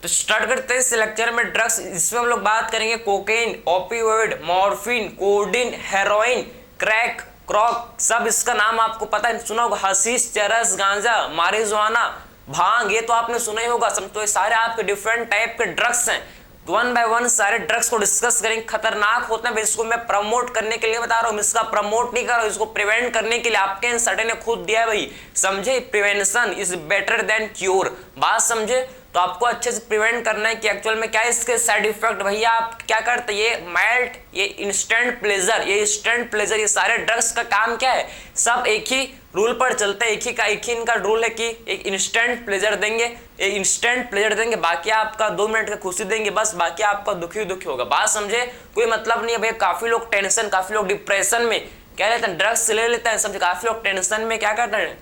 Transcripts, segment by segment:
तो स्टार्ट करते हैं इस लेक्चर में ड्रग्स। इसमें हम लोग बात करेंगे cocaine, opioid, morphine, codeine, heroin, crack, crock, सब इसका नाम आपको पता है, सुना होगा। हशीश, चरस, गांजा, मारिजुआना, भांग, ये तो आपने सुना ही होगा। तो ये सारे आपके डिफरेंट टाइप के ड्रग्स हैं। वन बाय वन सारे ड्रग्स को डिस्कस करेंगे। खतरनाक होते हैं, इसको मैं प्रमोट करने के लिए बता रहा हूँ, इसका प्रमोट नहीं कर रहा हूँ, इसको प्रिवेंट करने के लिए आपके इंस्टीट्यूट ने खुद दिया है भाई, समझे। Prevention is better than cure, बात समझे। तो आपको अच्छे से प्रिवेंट करना है कि एक्चुअल में क्या है इसके साइड इफेक्ट। भैया आप क्या करते हैं, ये माइल्ड, ये इंस्टेंट प्लेजर, ये इंस्टेंट प्लेजर, ये सारे ड्रग्स का काम क्या है, सब एक ही रूल पर चलते हैं। एक ही इनका रूल है कि एक इंस्टेंट प्लेजर देंगे, एक इंस्टेंट प्लेजर देंगे, बाकी आपका 2 मिनट का खुशी देंगे बस, बाकी आपका दुखी दुखी होगा, बात समझे। कोई मतलब नहीं है भैया। काफी लोग टेंशन, काफी लोग डिप्रेशन में क्या लेते हैं, ड्रग्स ले लेते हैं, समझे। काफी लोग टेंशन में क्या करते हैं,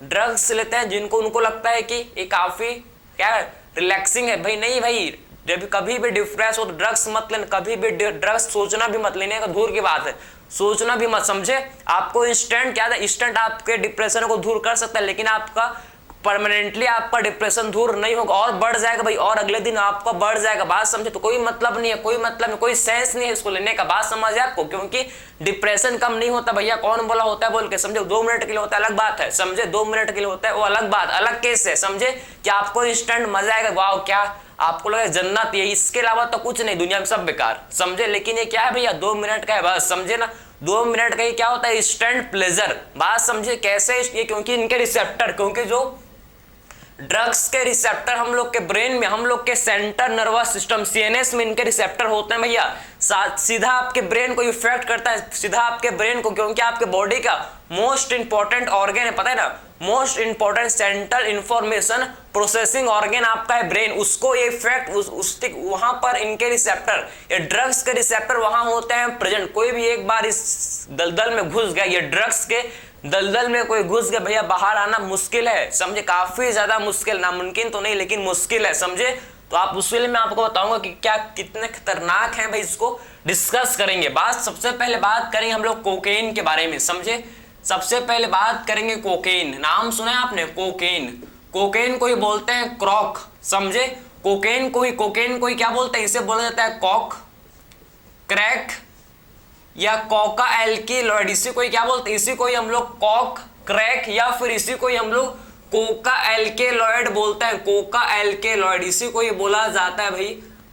ड्रग्स लेते हैं, जिनको उनको लगता है कि ये काफी क्या रिलैक्सिंग है। भाई नहीं भाई, जब कभी भी डिप्रेस हो तो ड्रग्स मत लेना, कभी भी ड्रग्स सोचना भी मत लेने का, दूर की बात है, सोचना भी मत, समझे। आपको इंस्टेंट क्या था, इंस्टेंट आपके डिप्रेशन को दूर कर सकता है, लेकिन आपका परमानेंटली आपका डिप्रेशन दूर नहीं होगा, और बढ़ जाएगा भाई, और अगले दिन आपका बढ़ जाएगा, बात समझे। तो कोई मतलब नहीं है, कोई मतलब नहीं, कोई सेंस नहीं है इसको लेने का, बात समझ आपको। क्योंकि डिप्रेशन कम नहीं होता भैया, कौन बोला होता है बोल के, समझे। 2 मिनट के लिए होता है अलग बात है, समझे। 2 मिनट के लिए होता है वो अलग बात, अलग केस है, समझे। कि आपको इंस्टेंट मजा आएगा, वाह क्या आपको लगे जन्नत, ये इसके अलावा तो कुछ नहीं, दुनिया में सब बेकार, समझे। लेकिन ये क्या है भैया, 2 मिनट का है बस, समझे ना। 2 मिनट का ये क्या होता है, इंस्टेंट प्लेजर, बात समझे। कैसे ये, क्योंकि इनके रिसेप्टर, क्योंकि जो ड्रग्स के रिसेप्टर हम लोग के ब्रेन में, हम लोग के सेंटर नर्वस सिस्टम सीएनएस में इनके रिसेप्टर होते हैं भैया, सीधा आपके ब्रेन को इफेक्ट करता है, सीधा आपके ब्रेन को। क्योंकि आपके बॉडी का मोस्ट इंपॉर्टेंट ऑर्गन है, पता है ना, most important central information processing organ आपका है ब्रेन, उसको ये इफेक्ट वहां पर इनके रिसेप्टर, ये ड्रग्स के रिसेप्टर वहां होते हैं प्रेजेंट। कोई भी एक बार इस दलदल में घुस गया, ये ड्रग्स के दलदल में कोई घुस गया भैया, बाहर आना मुश्किल है, समझे। काफी ज्यादा मुश्किल, नामुमकिन तो नहीं लेकिन मुश्किल है, समझे। तो आप उस लिए मैं आपको बताऊंगा कि क्या कितने खतरनाक है भाई, इसको डिस्कस करेंगे। सबसे पहले बात करेंगे हम लोग कोकेन के बारे में, समझे। सबसे पहले बात करेंगे कोकेन, नाम सुना है आपने, कोकेन। कोकेन को ही बोलते हैं क्रॉक, समझे। कोकेन को ही क्या बोलते हैं, इसे बोला जाता है कॉक, क्रैक या कोका एल्किलॉइड, इसी को ही क्या बोलते हैं, इसी को ही हम लोग कॉक, क्रैक या फिर इसी को ही हम लोग कोका एल्केलॉइड बोलते हैं। कोका एल्केलॉइड, इसी को ही बोला जाता है भाई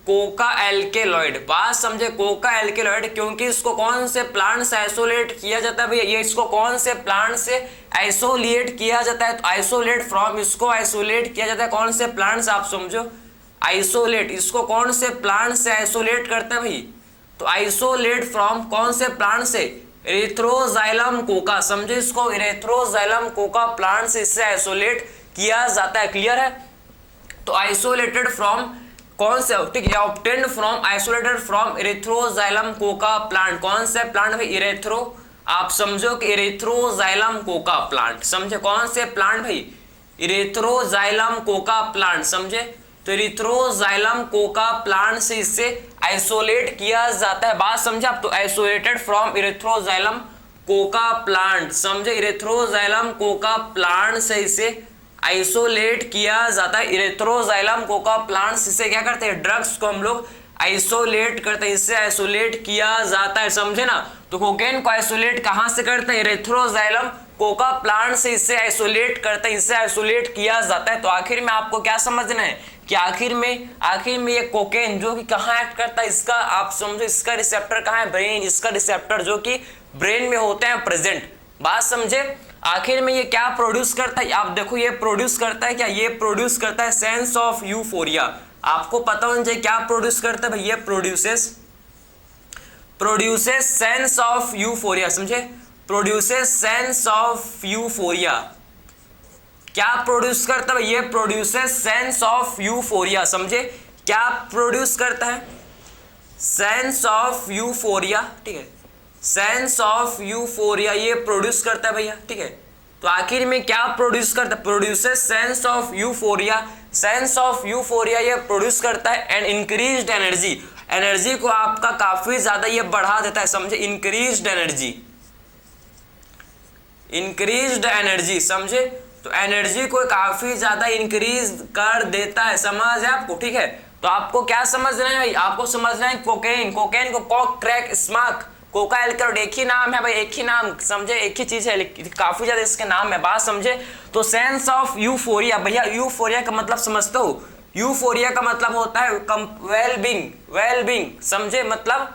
कोका एल्केलॉइड, बात समझे। कोका एल्केलॉइड, क्योंकि इसको कौन से प्लांट से आइसोलेट किया जाता है भैया, ये इसको कौन से प्लांट से आइसोलेट किया जाता है, तो आइसोलेट फ्रॉम, इसको आइसोलेट किया जाता है कौन से प्लांट से, आप समझो। आइसोलेट, इसको कौन से प्लांट से आइसोलेट करते हैं भाई, तो आइसोलेट फ्रॉम कौन से प्लांट से, इरेथ्रोजाइलम कोका, समझे। इसको इरेथ्रोजाइलम कोका प्लांट से इससे आइसोलेट किया जाता है, क्लियर है। तो आइसोलेटेड फ्रॉम कौन से, ठीक है, obtained from, isolated from erythroxylum coca plant, कौन से प्लांट भाई, इरेथ्रो, आप समझो कि इरेथ्रोजाइलम कोका प्लांट, समझे। कौन से प्लांट भाई, इरेथ्रोजाइलम कोका प्लांट, समझे। तो इरेथ्रोजाइलम कोका प्लांट से इससे आइसोलेट किया जाता है, बात समझे आप। तो isolated from erythroxylum coca plant, समझे। इरेथ्रोजाइलम कोका प्लांट से इसे आइसोलेट किया जाता है। इरेथ्रोजाइलम कोका प्लांट से क्या करते हैं, ड्रग्स को हम लोग आइसोलेट करते हैं, इससे आइसोलेट किया जाता है, समझे ना। तो कोकेन को आइसोलेट कहां से करते हैं, इरेथ्रोजाइलम कोका प्लांट से इससे आइसोलेट करते हैं, इससे आइसोलेट किया जाता है। तो आखिर में आपको क्या समझना है कि आखिर में ये कोकेन जो कि कहाँ एक्ट करता है, इसका आप समझो, इसका रिसेप्टर कहाँ है, ब्रेन, इसका रिसेप्टर जो कि ब्रेन में होते हैं प्रेजेंट, बात समझे। आखिर में ये क्या प्रोड्यूस करता है, आप देखो ये प्रोड्यूस करता है क्या, ये प्रोड्यूस करता है सेंस ऑफ यूफोरिया। आपको पता होना चाहिए क्या प्रोड्यूस करता है भाई, ये प्रोड्यूसेस सेंस ऑफ यूफोरिया, समझे। प्रोड्यूसेस सेंस ऑफ यूफोरिया, क्या प्रोड्यूस करता है, ये प्रोड्यूसेस सेंस ऑफ यूफोरिया, समझे। क्या प्रोड्यूस करता है, सेंस ऑफ यूफोरिया, ठीक है, सेंस ऑफ यूफोरिया ये प्रोड्यूस करता है भैया, ठीक है। तो आखिर में क्या प्रोड्यूस करता है, produces sense of euphoria, sense of euphoria ये प्रोड्यूस करता है एंड इंक्रीज्ड एनर्जी, एनर्जी को आपका काफी ज्यादा ये बढ़ा देता है, समझे। इंक्रीज्ड एनर्जी, इंक्रीज्ड एनर्जी, समझे। तो एनर्जी को काफी ज्यादा इंक्रीज कर देता है, समझ है आपको, ठीक है। तो आपको क्या समझना है भाई, आपको समझना है कोकेन, कोकेन को coke, crack, smoke, coca, alcohol एक ही नाम है भाई, एक ही नाम, समझे, एक ही चीज है, काफी ज्यादा इसके नाम है, बात समझे। तो सेंस ऑफ यूफोरिया, भैया यूफोरिया का मतलब समझते हो, यूफोरिया का मतलब होता है वेलबींग, वेलबींग, समझे, मतलब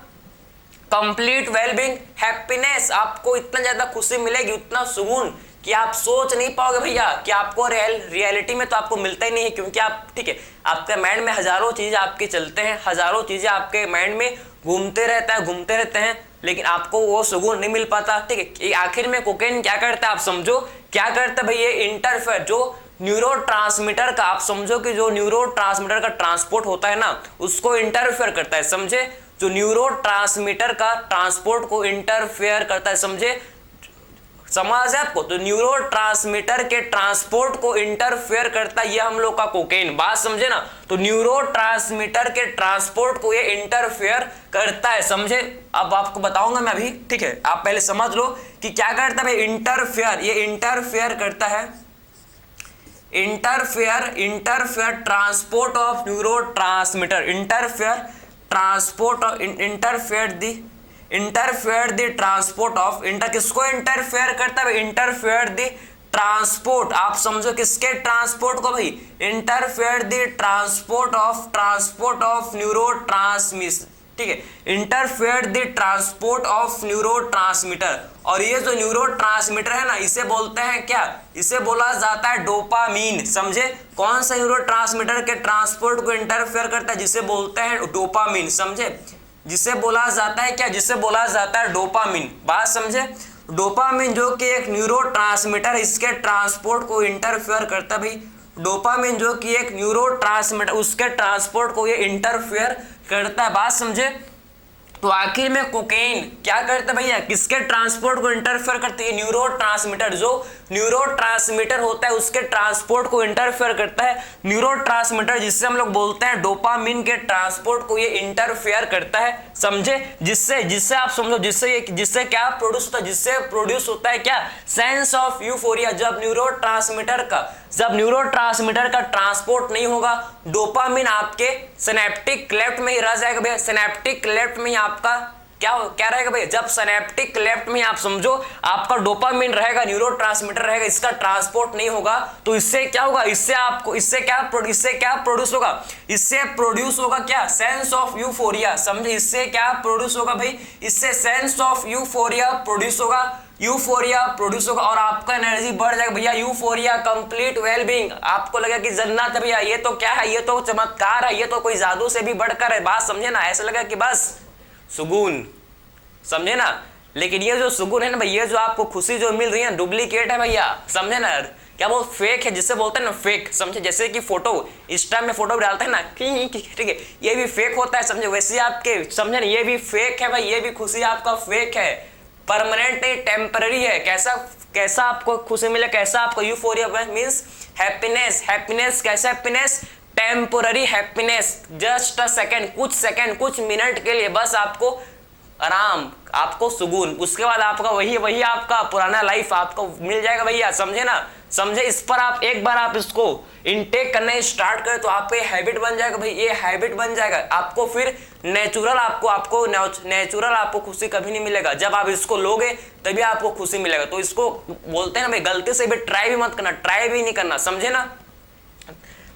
कंप्लीट वेलबींग, हैप्पीनेस, आपको इतना ज्यादा खुशी मिलेगी, उतना सुकून कि आप सोच नहीं पाओगे भैया कि आपको रियलिटी में तो आपको मिलता ही नहीं है, क्योंकि आप, ठीक है, आपके माइंड में हजारों चीजें आपके चलते हैं, हजारों चीजें आपके माइंड में घूमते रहते हैं, लेकिन आपको वो सुकून नहीं मिल पाता, ठीक है। आखिर में कोकेन क्या करता है आप समझो, क्या करता है भाई, ये इंटरफेयर, जो न्यूरोट्रांसमीटर का, आप समझो कि जो न्यूरोट्रांसमीटर का ट्रांसपोर्ट होता है ना, उसको इंटरफेयर करता है, समझे, जो न्यूरोट्रांसमीटर का ट्रांसपोर्ट को इंटरफेयर करता है, समझे, समझ है आपको। तो न्यूरोट्रांसमीटर के ट्रांसपोर्ट को इंटरफेयर करता है ये हम लोग का कोकेन, बात समझे ना। तो न्यूरोट्रांसमीटर के ट्रांसपोर्ट को ये इंटरफेयर करता है, समझे। अब आपको बताऊंगा मैं अभी, ठीक है, आप पहले समझ लो कि क्या करता है इंटरफेयर, ये इंटरफेयर करता है, interfere transport of neurotransmitter, interfere the transport of, किसको इंटरफेयर करता है, इंटरफेयर द ट्रांसपोर्ट, आप समझो किसके ट्रांसपोर्ट को भाई, interfere the transport of neurotransmission, ठीक है, interfere the transport of neurotransmitter. और ये जो न्यूरोट्रांसमीटर है ना, इसे बोलते हैं क्या, इसे बोला जाता है डोपामीन, समझे। कौन सा न्यूरोट्रांसमीटर के ट्रांसपोर्ट को इंटरफेयर करता है, जिसे बोलते हैं डोपामीन, समझे, जिसे बोला जाता है क्या, जिसे बोला जाता है डोपामीन, बात समझे। डोपामीन जो कि एक न्यूरोट्रांसमीटर, इसके ट्रांसपोर्ट को इंटरफेयर करता है भाई, डोपामीन जो कि एक न्यूरोट्रांसमीटर, उसके ट्रांसपोर्ट को ये इंटरफेयर करता है, बात समझे। तो आखिर में कोकेन क्या करता है भैया, किसके ट्रांसपोर्ट को इंटरफेयर करती है, न्यूरोट्रांसमीटर, जो न्यूरोट्रांसमीटर होता है उसके ट्रांसपोर्ट को इंटरफेयर करता है, न्यूरोट्रांसमीटर जिससे हम लोग बोलते हैं डोपामिन के ट्रांसपोर्ट को ये इंटरफेयर करता है, समझे। जिससे आप समझो, जिससे क्या प्रोड्यूस होता है, जिससे प्रोड्यूस होता है क्या, सेंस ऑफ यूफोरिया। जब न्यूरोट्रांसमीटर का ट्रांसपोर्ट नहीं होगा, डोपामिन आपके सिनेप्टिक लेफ्ट में ही रह जाएगा भैया, सिनेप्टिक लेफ्ट में ही आपका क्या रहेगा भैया, जब सिनेप्टिक लेफ्ट में आप समझो आपका डोपामिन रहेगा, न्यूरोट्रांसमीटर रहेगा, इसका ट्रांसपोर्ट नहीं होगा, तो इससे क्या होगा, इससे क्या प्रोड्यूस होगा, इससे प्रोड्यूस होगा क्या, सेंस ऑफ यूफोरिया, समझे। इससे क्या प्रोड्यूस होगा भाई, इससे सेंस ऑफ यूफोरिया प्रोड्यूस होगा, और आपका एनर्जी बढ़ जाएगा भैया, यूफोरिया, कंप्लीट वेलबींग, आपको लगेगा कि जन्नत है भैया, ये तो क्या है, ये तो चमत्कार है, ये तो कोई जादू से भी बढ़कर है, बात समझे ना, ऐसा लगा कि बस सुकून, समझे ना। लेकिन ये जो सुकून है ना भैया, जो आपको खुशी जो मिल रही है डुप्लीकेट है भैया, समझे ना, क्या वो फेक है, जिसे बोलते हैं ना फेक, समझे। जैसे कि फोटो इंस्टा में फोटो डालते हैं ना, ठीक है, ये भी फेक होता है, समझे। वैसे आपके, समझे ना, ये भी फेक है भाई, ये भी खुशी आपका फेक है, परमानेंट नहीं, टेम्पररी है। कैसा आपको खुशी मिले, कैसा आपको यूफोरिया मींस हैप्पीनेस, कैसा happiness, temporary happiness, just a second, कुछ मिनट के लिए बस आपको आराम, आपको सुकून, उसके बाद आपका वही आपका पुराना लाइफ आपको मिल जाएगा भैया, समझे ना, समझे। इस पर आप एक बार आप इसको इनटेक करना स्टार्ट करें तो आपको ये हैबिट बन जाएगा भाई, ये हैबिट बन जाएगा, आपको फिर नेचुरल आपको खुशी कभी नहीं मिलेगा, जब आप इसको लोगे तभी आपको खुशी मिलेगा। तो इसको बोलते हैं ना भाई, गलती से भी ट्राई भी मत करना, ट्राई भी नहीं करना, समझे ना,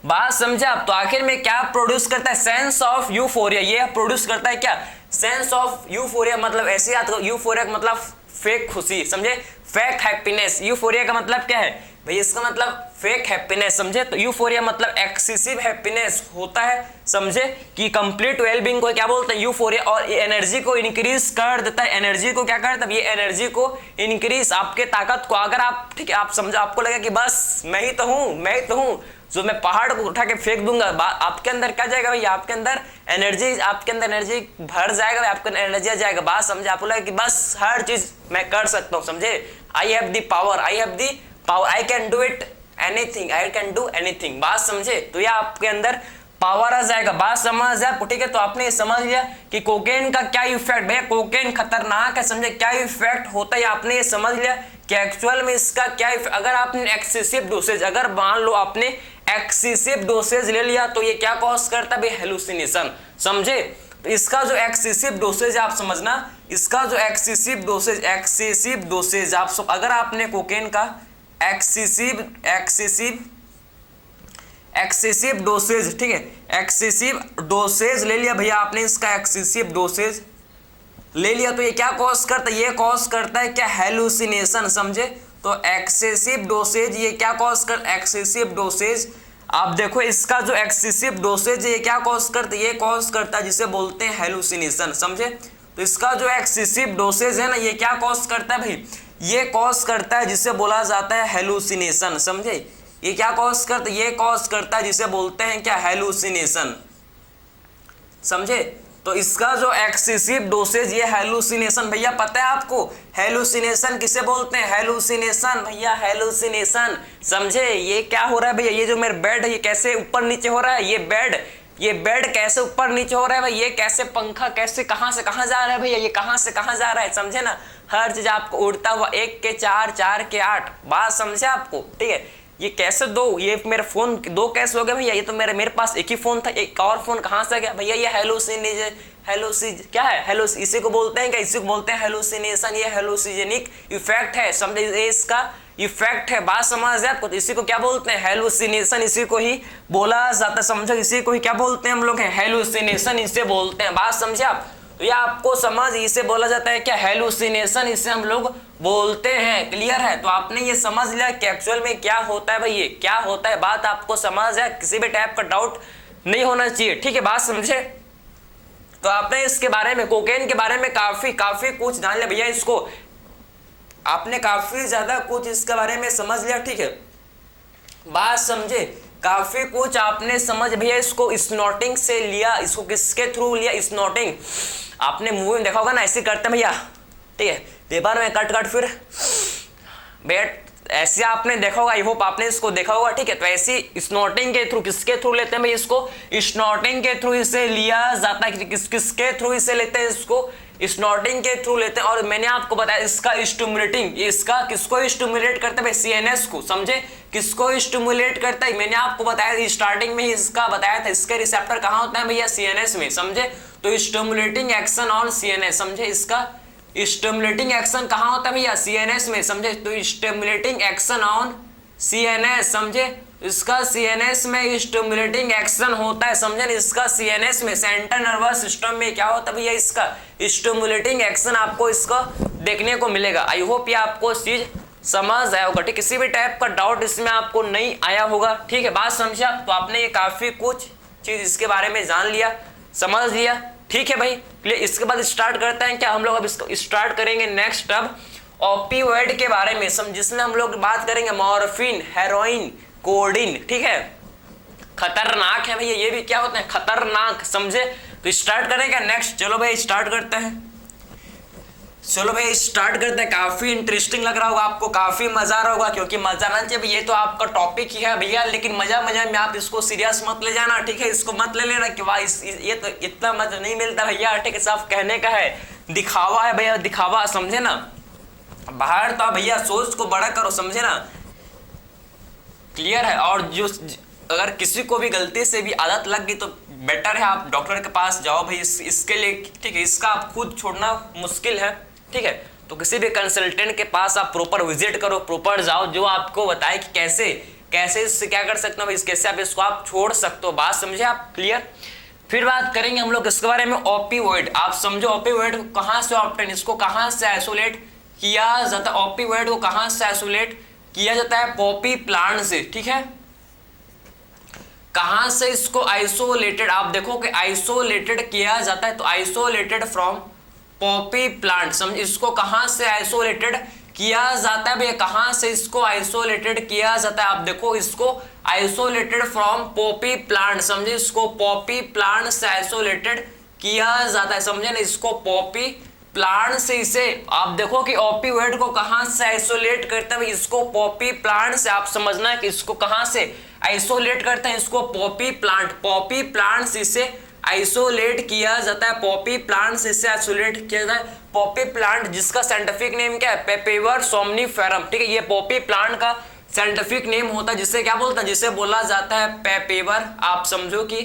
बात समझे आप। तो आखिर में क्या प्रोड्यूस करता है, सेंस ऑफ यूफोरिया, ये प्रोड्यूस करता है क्या, सेंस ऑफ यूफोरिया, मतलब ऐसे याद करो, यूफोरिया का मतलब फेक खुशी, समझे, फेक हैप्पीनेस। यूफोरिया का मतलब क्या है भाई, इसका मतलब फेक हैप्पीनेस, समझे। तो यूफोरिया मतलब एक्सेसिव हैप्पीनेस होता है, समझे, कि कंप्लीट वेलबींग को क्या बोलते हैं, यूफोरिया। और ये एनर्जी को इंक्रीज कर देता है, एनर्जी को क्या करता है, ये एनर्जी को इंक्रीज, आपके ताकत को, अगर आप, ठीक है, आप समझो, आपको लगा कि बस मैं ही तो हूँ, जो मैं पहाड़ को उठा के फेंक दूंगा, आपके अंदर क्या जाएगा भाई, आपके अंदर एनर्जी भर जाएगा भाई, आपके एनर्जी आ जाएगा, बात समझे। आपको लगा कि बस हर चीज मैं कर सकता हूँ, समझे, I have the power, I can do anything, बात समझे। तो ये आपके अंदर पावर आ जाएगा। बात समझ आपको, ठीक है। तो आपने ये समझ लिया कि कोकेन का क्या इफेक्ट, भैया कोकेन खतरनाक है, समझे, क्या इफेक्ट होता है आपने ये समझ लिया कि एक्चुअल में इसका क्या अगर आपने एक्सेसिव डोसेज, अगर मान लो आपने एक्सेसिव डोसेज ले लिया तो ये क्या कॉज करता है भाई, हेलुसिनेशन, समझे। तो इसका जो एक्सेसिव डोसेज आप समझना, इसका जो एक्सेसिव डोसेज आप सब, अगर आपने कोकेन का एक्सेसिव डोसेज, ठीक है, एक्सेसिव डोसेज ले लिया भैया आपने, इसका एक्सेसिव डोसेज ले लिया तो ये क्या कॉज करता है, ये कॉज करता है क्या, हेलुसिनेशन, समझे। तो एक्सेसिव डोसेज ये क्या कॉज कर, एक्सेसिव डोसेज आप देखो इसका जो एक्सेसिव डोसेज है ये क्या कॉज करता है, ये कॉज करता है जिसे बोलते हैं हेलुसिनेशन, समझे। तो इसका जो एक्सेसिव डोसेज है ना ये क्या कॉज करता है भाई, ये कॉज करता है जिसे बोला जाता है हेलुसिनेशन, समझे। ये क्या कॉज करता है, ये कॉज करता है जिसे बोलते हैं क्या, हेलुसिनेशन, समझे। तो इसका जो एक्सेसिव डोसेज ये हेलुसिनेशन, भैया पता है आपको हेलुसिनेशन किसे बोलते हैं, हेलुसिनेशन, भैया हेलुसिनेशन, समझे। ये क्या हो रहा है भैया, ये जो मेरा बेड है ये कैसे ऊपर नीचे हो रहा है, ये बेड कैसे ऊपर नीचे हो रहा है भाई, ये कैसे पंखा कैसे कहां से कहां जा रहा है भैया, ये कहां से कहां जा रहा है, समझे ना। हर चीज आपको उड़ता हुआ 1 के 4, 4 के 8, बात समझे आपको, ठीक है। ये कैसे दो, ये मेरा फोन दो कैसे हो गया भैया, ये तो मेरे पास एक ही फोन था, एक और फोन कहां से गया भैया, ये क्या है, इसी को बोलते हैं क्या, इसी को बोलते हैं हेलुसिनेशन, ये हेलुसिजेनिक इफेक्ट है, समझे, ये इसका इफेक्ट है, बात समझ है आपको। तो इसी को क्या बोलते हैं, हेलुसिनेशन, इसी को ही बोला जाता है, समझो, इसी को ही क्या बोलते हैं हम लोग, हेलुसिनेशन इसे बोलते हैं, बात समझे आप। तो ये आपको समझ, इसे बोला जाता है क्या, हेलुसिनेशन, इसे हम लोग बोलते हैं, क्लियर है। तो आपने ये समझ लिया कि एक्चुअल में क्या होता है भाई, ये क्या होता है, बात आपको समझ है, किसी भी टाइप का डाउट नहीं होना चाहिए, ठीक है, बात समझे। तो आपने इसके बारे में, कोकेन के बारे में काफी कुछ जान लिया भैया, इसको आपने काफी ज्यादा कुछ इसके बारे में समझ लिया, ठीक है, बात समझे, काफी कुछ आपने समझ भैया। इसको स्नॉटिंग से लिया, इसको किसके थ्रू लिया, स्नॉटिंग, आपने मूवी में देखा होगा ना, ऐसे करते हैं भैया, ठीक है, पेपर में कट फिर बैठ, ऐसे आपने देखा होगा, आई होप आपने इसको देखा होगा, ठीक है। तो ऐसी स्नॉटिंग के थ्रू, किसके थ्रू लेते हैं भाई इसको, स्नॉटिंग के थ्रू इसे लिया जाता है, किसके थ्रू इसे लेते हैं, इसको स्नॉटिंग के थ्रू लेते हैं। और मैंने आपको बताया इसका स्टिमुलेटिंग, इसका किसको स्टिमुलेट करता है भाई, सीएनएस को, समझे, किसको स्टिमुलेट करता है, मैंने आपको बताया स्टार्टिंग में ही इसका बताया था, इसके रिसेप्टर कहाँ होता है भैया, सीएनएस में, समझे। तो स्टिमुलेटिंग एक्शन ऑन सीएनएस, समझे, इसका स्टिमुलेटिंग एक्शन कहाँ होता है भैया, सीएनएस में, समझे। तो स्टिमुलेटिंग एक्शन ऑन सीएनएस, समझे, इसका सीएनएस में स्टिमुलेटिंग एक्शन होता है, समझे, इसका सीएनएस में, सेंट्रल नर्वस सिस्टम में क्या होता है भैया, इसका स्टिमुलेटिंग एक्शन आपको इसका देखने को मिलेगा। आई होप ये आपको चीज समझ आया होगा, ठीक, किसी भी टाइप का डाउट इसमें आपको नहीं आया होगा, ठीक है, बात समझा। तो आपने ये काफी कुछ चीज इसके बारे में जान लिया, समझ लिया, ठीक है भाई, क्लियर। इसके बाद स्टार्ट करते हैं क्या हम लोग, अब इसको स्टार्ट करेंगे नेक्स्ट अब ओपियोइड के बारे में, जिसमें हम लोग बात करेंगे मॉर्फिन, हेरोइन, कोडीन, ठीक है, खतरनाक है भैया, ये भी क्या होते हैं, खतरनाक, समझे। तो स्टार्ट करेंगे नेक्स्ट, चलो भाई स्टार्ट करते हैं, चलो भाई स्टार्ट करते हैं। काफी इंटरेस्टिंग लग रहा होगा आपको, काफी मजा आ रहा होगा, क्योंकि मजा आना चाहिए, ये तो आपका टॉपिक ही है भैया, लेकिन मजा में आप इसको सीरियस मत ले जाना, ठीक है, इसको मत ले लेना कि वाह ये तो इतना मजा नहीं मिलता भैया, ठीक है, साफ कहने का है, दिखावा है भैया, दिखावा, समझे ना। बाहर तो भैया सोच को बड़ा करो, समझे ना, क्लियर है। और जो अगर किसी को भी गलती से भी आदत लग गई तो बेटर है आप डॉक्टर के पास जाओ भाई, इसके लिए, ठीक है, इसका आप खुद छोड़ना मुश्किल है, ठीक है। तो किसी भी कंसल्टेंट के पास आप प्रॉपर विजिट करो, प्रॉपर जाओ, जो आपको बताए कि कैसे इससे क्या कर सकते हो, कैसे आप इसको आप छोड़ सकते हो, बात समझे आप, क्लियर। फिर बात करेंगे हम लोग इसके बारे में ओपियोइड, आप समझो ओपियोइड कहाँ से ऑब्टेन, इसको कहाँ से आइसोलेट किया जाता है, ओपियोइड को कहाँ से आइसोलेट किया जाता है, पॉपी प्लांट से, ठीक है। कहां से इसको आइसोलेटेड, आप देखो कि आइसोलेटेड किया जाता है, तो आइसोलेटेड फ्रॉम पॉपी प्लांट, समझ, इसको कहां से आइसोलेटेड किया जाता है भैया, कहां से इसको आइसोलेटेड किया जाता है, आप देखो इसको आइसोलेटेड फ्रॉम पॉपी प्लांट, समझे, इसको पॉपी प्लांट से आइसोलेटेड किया जाता है, समझे ना, इसको पॉपी प्लांट से इसे आप देखो कि ओपियोइड को कहां से आइसोलेट करते हैं, इसको पॉपी प्लांट से। आप समझना है कि इसको कहां से आइसोलेट करते हैं, इसको पॉपी प्लांट से इसे आइसोलेट किया जाता है, पॉपी प्लांट से इसे आइसोलेट किया जाता है। पॉपी प्लांट जिसका साइंटिफिक नेम क्या है, पेपेवर सोमनीफेरम, ठीक है। ये पॉपी प्लांट का साइंटिफिक नेम होता है, जिसे क्या बोलता है, जिसे बोला जाता है पेपेवर। आप समझो कि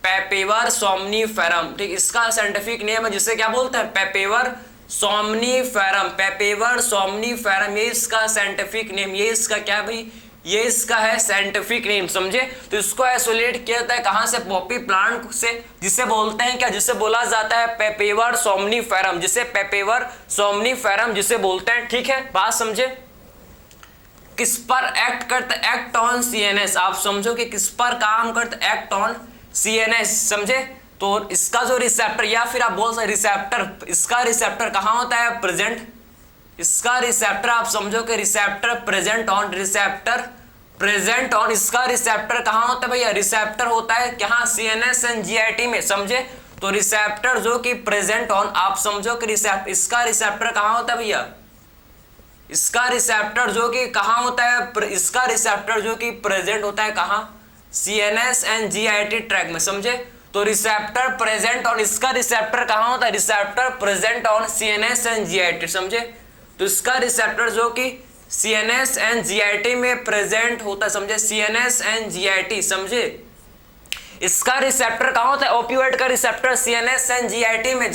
पेपेवर सोमनीफेरम, ठीक, इसका साइंटिफिक नेम है, जिसे क्या बोलते हैं, पेपेवर सोमनीफेरम, पेपेवर सोमनीफेरम, ये इसका साइंटिफिक नेम, ये इसका क्या भाई, ये इसका है साइंटिफिक नेम, समझे। तो इसको आइसोलेट किया जाता है कहां से, पॉपी प्लांट से, जिसे बोलते हैं क्या, जिसे बोला जाता है पेपेवर सोमनीफेरम, जिसे पेपेवर सोमनीफेरम जिसे बोलते हैं, ठीक है। बात समझे। किस पर एक्ट करता है, एक्ट ऑन सीएनएस। आप समझो कि किस पर काम करता है, एक्ट ऑन सीएनएस, समझे। तो इसका जो रिसेप्टर, या फिर आप बोल सकते रिसेप्टर, इसका रिसेप्टर कहां होता है, प्रेजेंट। इसका रिसेप्टर आप समझो कि receptor present on, receptor present on, इसका रिसेप्टर कहां होता है भैया, रिसेप्टर होता है कहां, सीएनएस एंड जीआईटी में, समझे। तो रिसेप्टर जो कि प्रेजेंट ऑन, आप समझो कि इसका रिसेप्टर कहां होता है भैया, इसका रिसेप्टर जो कि कहां होता है, इसका रिसेप्टर जो कि प्रेजेंट होता है कहां, सीएनएस एंड जीआईटी ट्रैक में, समझे। तो रिसेप्टर प्रेजेंट ऑन, इसका रिसेप्टर कहां होता है, receptor present on CNS and GIT, समझे। तो इसका रिसेप्टर जो कि सीएनएस एंड जीआईटी में प्रेजेंट होता है, समझे, सीएनएस एंड जीआईटी, समझे। इसका रिसेप्टर कहां होता है, ओपियोइड का रिसेप्टर सीएनएस एंड जीआईटी में,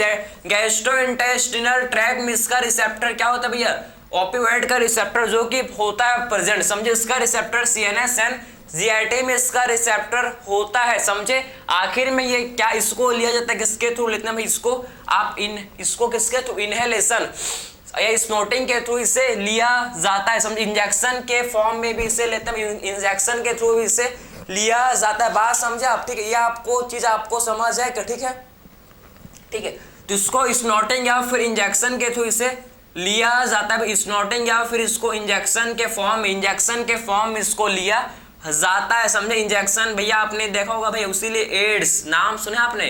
गैस्ट्रोइंटेस्टिनल ट्रैक में इसका रिसेप्टर क्या होता है भैया, ओपियोइड का रिसेप्टर जो कि होता है प्रेजेंट, समझे। इसका रिसेप्टर सीएनएस एंड जीआईटी में इसका रिसेप्टर होता है, समझे। आखिर में ये क्या, इसको लिया जाता है किसके थ्रू लेते हैं, इसको आप इसको किसके थ्रू, इनहेलेशन या स्नोटिंग के थ्रू इसे लिया जाता है, समझे। इंजेक्शन के फॉर्म में भी इसे लेते हैं, इंजेक्शन के थ्रू भी इसे लिया जाता है। बात समझे आप, ठीक है। ये आपको चीज आपको समझ है, ठीक है, ठीक है। तो इसको स्नोटिंग या फिर इंजेक्शन के थ्रू इसे लिया जाता है, स्नोटिंग या फिर इसको इंजेक्शन के फॉर्म में इसको लिया जाता है, समझे। इंजेक्शन भैया आपने देखा होगा भैया, उसीलिए एड्स नाम सुने आपने,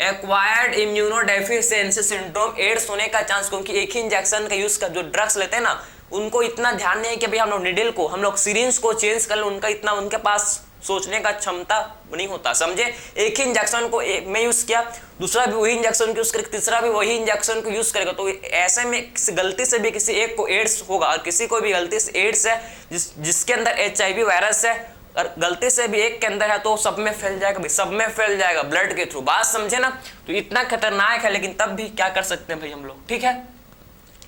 एक्वायर्ड इम्यूनोडेफिशिएंसी सिंड्रोम, एड्स होने का चांस, क्योंकि एक ही इंजेक्शन का यूज कर, जो ड्रग्स लेते हैं ना उनको इतना ध्यान नहीं है कि भैया हम लोग निडल को, हम लोग सिरिंज को चेंज कर लें, उनका इतना उनके पास सोचने का क्षमता नहीं होता, समझे। एक ही इंजेक्शन को मैं यूज किया, दूसरा भी वही इंजेक्शन को यूज करेगा, तीसरा भी वही इंजेक्शन को यूज करेगा, तो ऐसे में गलती से भी किसी एक को एड्स होगा, और किसी को भी गलती से एड्स है, जिसके अंदर एचआईवी वायरस है, और गलती से भी एक के अंदर है तो सब में फैल जाएगा, सब में फैल जाएगा ब्लड के थ्रू। बात समझे ना। तो इतना खतरनाक है, लेकिन तब भी क्या कर सकते हैं भाई हम लोग, ठीक है।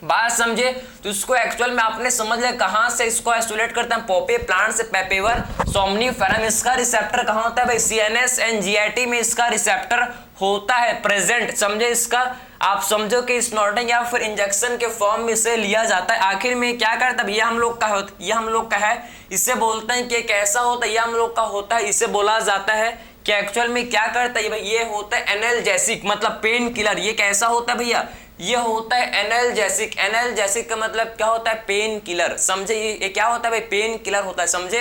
बात समझे। तो इसको एक्चुअल में आपने समझ लिया कहां से इसको आइसोलेट करते हैं, पॉपी प्लांट से, पेपेवर सोमनीफेरम। इसका रिसेप्टर कहां होता है भाई, सीएनएस एंड जीआईटी में इसका रिसेप्टर होता है प्रेजेंट, समझे। इसका आप समझो कि स्नोटिंग या फिर इंजेक्शन के फॉर्म में इसे लिया जाता है। आखिर में क्या करता है, ये हम लोग का है, इसे बोलते हैं कि कैसा होता है, ये हम लोग का होता है, इसे बोला जाता है कि एक्चुअल में क्या करता है भाई, ये होता है एनाल्जेसिक, मतलब पेन किलर। ये कैसा होता है भैया, ये होता है एनाल्जेसिक। एनाल्जेसिक का मतलब क्या होता है, पेन किलर, समझे। ये क्या होता है भाई, पेन किलर होता है, समझे।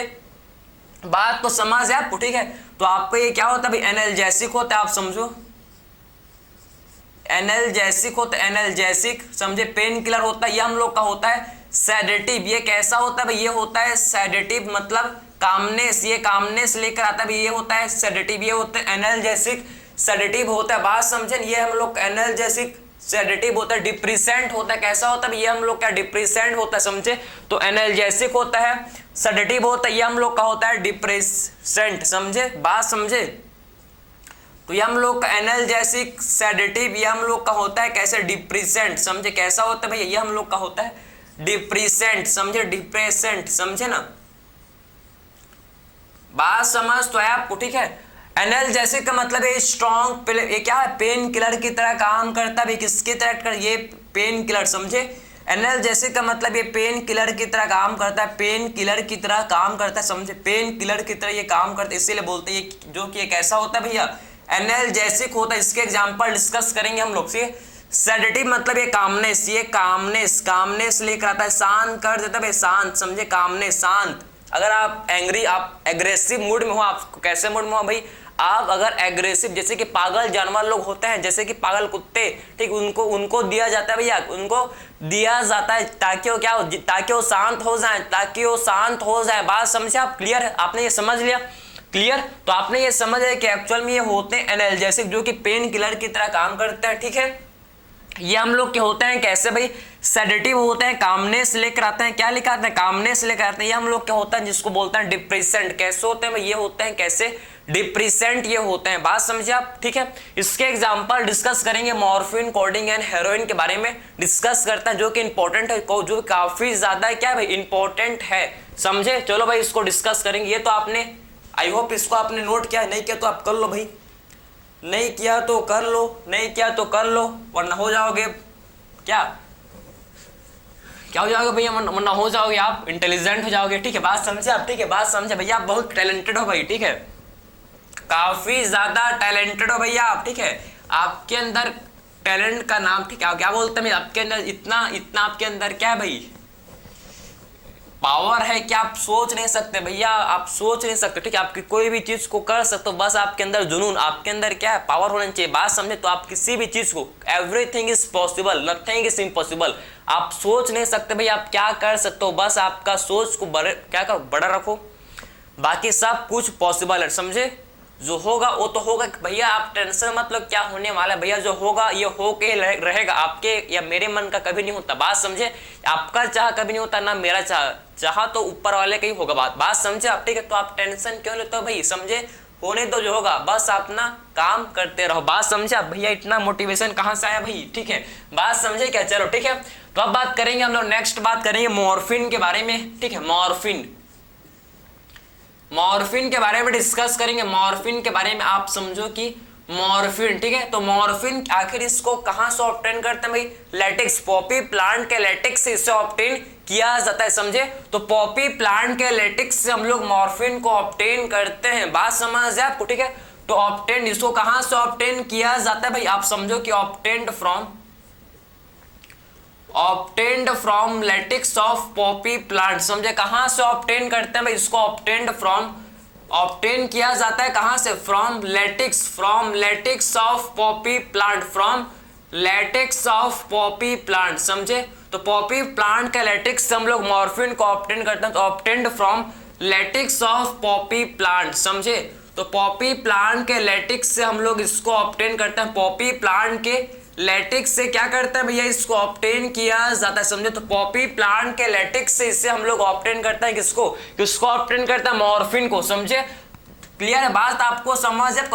बात तो समझ है आपको, ठीक है। तो आपको ये क्या होता है भाई, एनाल्जेसिक होता है, आप समझो एनाल्जेसिक होता है, एनाल्जेसिक, समझे। पेन किलर होता है, ये हम लोग का होता है सेडेटिव। ये कैसा होता है भाई, ये होता है सेडेटिव, मतलब कामनेस, ये कामनेस लेकर आता है भाई, ये होता है सेडेटिव, ये होता है एनाल्जेसिक सेडेटिव होता है। बात समझे। ये हम लोग एनाल्जेसिक सेडेटिव होता है, डिप्रेसेंट होता है, कैसा होता है ये हम लोग का डिप्रेसेंट होता है, समझे। तो एनाल्जेसिक होता है, सेडेटिव होता है, ये हम लोग का होता है डिप्रेसेंट, समझे। बात समझे। तो ये हम लोग का एनाल्जेसिक सेडेटिव, ये हम लोग का होता है कैसे, डिप्रेसेंट, समझे। कैसा होता है भैया, ये हम लोग का होता है डिप्रेसेंट, समझे, डिप्रेसेंट, समझे ना। बात समझ तो है आपको, ठीक है। एनाल्जेसिक का मतलब है स्ट्रॉन्ग, ये क्या है, पेन किलर की तरह काम करता है, किसकी तरह कर, ये पेन किलर, समझे। एनाल्जेसिक का मतलब ये पेन किलर की तरह काम करता है, पेन किलर की तरह काम करता है, समझे। पेन किलर की तरह ये काम करता है, इसीलिए बोलते हैं ये जो कि ये कैसा होता है भैया, एनाल्जेसिक होता है। इसके एग्जांपल डिस्कस करेंगे हम लोग से। सेडेटिव मतलब ये कामनेस, ये कामनेस लेकर आता है, शांत कर देता है, शांत, समझे। कामनेस, शांत। अगर आप एंग्री, आप एग्रेसिव मूड में हो, आप कैसे मूड में हो भाई, आप अगर एग्रेसिव, जैसे कि पागल जानवर लोग होते हैं, जैसे कि पागल कुत्ते, ठीक, उनको दिया जाता है भैया, उनको दिया जाता है ताकि वो क्या हो, ताकि वो शांत हो जाए, ताकि वो शांत हो जाए। बात समझे आप? क्लियर है? आपने ये समझ लिया? क्लियर? तो आपने ये समझ लिया कि एक्चुअल में ये होते हैं एनाल्जेसिक, जो कि पेन किलर की तरह काम करते हैं। ठीक है, ये हम लोग के होते हैं कैसे भाई, सेडेटिव होते हैं, कामनेस लेकर आते हैं। क्या लेकर आते हैं? कामनेस लेकर आते हैं। ये हम लोग क्या होता है, जिसको बोलते हैं डिप्रेसेंट। कैसे होते हैं भाई? ये होते हैं कैसे, डिप्रेसेंट ये होते हैं। बात समझे आप? ठीक है, इसके एग्जांपल डिस्कस करेंगे, मॉर्फिन, कोडीन एंड हेरोइन के बारे में डिस्कस करता है, जो कि इंपॉर्टेंट है, जो काफी ज्यादा क्या भाई इंपॉर्टेंट है। समझे? चलो भाई इसको डिस्कस करेंगे। ये तो आपने, आई होप इसको आपने नोट किया, नहीं किया तो आप कर लो भाई, नहीं किया तो कर लो, नहीं किया तो कर लो, वरना हो जाओगे क्या हो जाओगे भैया, वरना हो जाओगे आप इंटेलिजेंट हो जाओगे। ठीक है, बात समझे आप? ठीक है, बात समझे भैया, आप बहुत टैलेंटेड हो भाई। ठीक है, काफी ज्यादा टैलेंटेड हो भैया आप। ठीक है, आपके अंदर टैलेंट का नाम, ठीक है, क्या बोलते हैं आपके अंदर इतना आपके अंदर क्या है भाई, पावर है कि आप सोच नहीं सकते भैया, आप सोच नहीं सकते। ठीक है, आपकी कोई भी चीज को कर सकते हो, बस आपके अंदर जुनून, आपके अंदर क्या है, पावर होना चाहिए। बात समझे? तो आप किसी भी चीज को, everything is possible, nothing is impossible. आप सोच नहीं सकते भैया आप क्या कर सकते हो, बस आपका सोच को क्या करो, बड़ा रखो, बाकी सब कुछ पॉसिबल है। समझे? जो होगा वो तो होगा भैया, आप टेंशन मतलब क्या होने वाला है भैया, जो होगा ये हो के रहेगा। आपके या मेरे मन का कभी नहीं होता। बात समझे? आपका चाह कभी नहीं होता, ना मेरा चाह तो ऊपर वाले का ही होगा। बात समझे आप? ठीक है, तो आप टेंशन क्यों लेते हो भाई? समझे? होने तो जो होगा, बस अपना काम करते रहो। बात समझे आप? भैया इतना मोटिवेशन कहाँ से आया भाई? ठीक है, बात समझे क्या? चलो ठीक है, तो अब बात करेंगे हम लोग, नेक्स्ट बात करेंगे मॉर्फिन के बारे में। ठीक है, मॉर्फिन के बारे में डिस्कस करेंगे। मॉर्फिन के बारे में आप समझो कि मॉर्फिन, ठीक है, तो मॉर्फिन आखिर इसको कहां से ऑब्टेन करते हैं भाई? लेटेक्स, पॉपी प्लांट के लेटेक्स से इसे ऑब्टेन किया जाता है। समझे? तो पॉपी प्लांट के लेटेक्स से हम लोग मॉर्फिन को ऑब्टेन करते हैं। बात समझ है आपको? ठीक है, तो ऑब्टेन, इसको कहां से ऑब्टेन किया जाता है भाई? आप समझो कि obtained from latex of Poppy plant. समझे? कहां से ऑब्टेन करते हैं भाई इसको? ऑब्टेन किया जाता है कहां से? From latex of Poppy plant, from latex of Poppy plant. समझे? तो पॉपी प्लांट के लेटेक्स से हम लोग मॉर्फिन को ऑब्टेन करते हैं, तो obtained from latex of Poppy plant. समझे? तो पॉपी प्लांट के लेटेक्स से हम लोग इसको ऑब्टेन करते हैं। पॉपी प्लांट के लेटेक्स से क्या करते हैं भैया? इसको ऑब्टेन किया जाता है। समझे? तो पॉपी प्लांट के लेटेक्स से इससे हम लोग ऑब्टेन करते हैं किसको ऑब्टेन करते हैं? मॉर्फिन को। समझे? क्लियर है बात? आपको समझ है?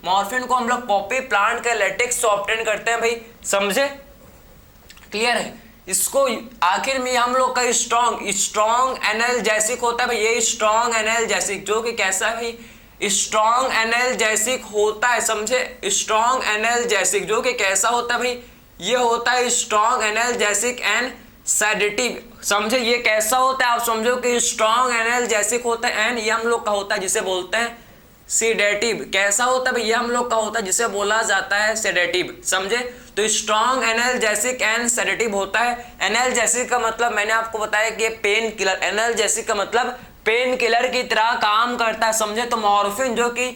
मॉर्फिन को हम लोग पॉपी प्लांट के लेटेक्स से ऑब्टेन करते हैं भाई। समझे? क्लियर है? इसको आखिर में हम लोग का स्ट्रॉन्ग एनाल्जेसिक होता है भाई। ये स्ट्रॉन्ग एनाल्जेसिक, जो कि कैसा है भाई? स्ट्रॉन्ग एनाल्जेसिक होता है। समझे? स्ट्रॉन्ग एनाल्जेसिक जो कि कैसा होता है भाई? ये होता है स्ट्रॉन्ग एनाल्जेसिक एंड सेडेटिव। समझे? ये कैसा होता है? आप समझो कि स्ट्रॉन्ग एनाल्जेसिक होता है एंड ये हम लोग का होता है जिसे बोलते हैं सेडेटिव। कैसा होता है भाई? ये हम लोग का होता है जिसे बोला जाता है सेडेटिव। समझे? तो स्ट्रॉन्ग एनाल्जेसिक एंड सेडेटिव होता है। एनाल्जेसिक का मतलब मैंने आपको बताया कि पेन किलर, एनाल्जेसिक का मतलब पेन किलर की तरह काम करता है। समझे? तो मॉर्फिन जो कि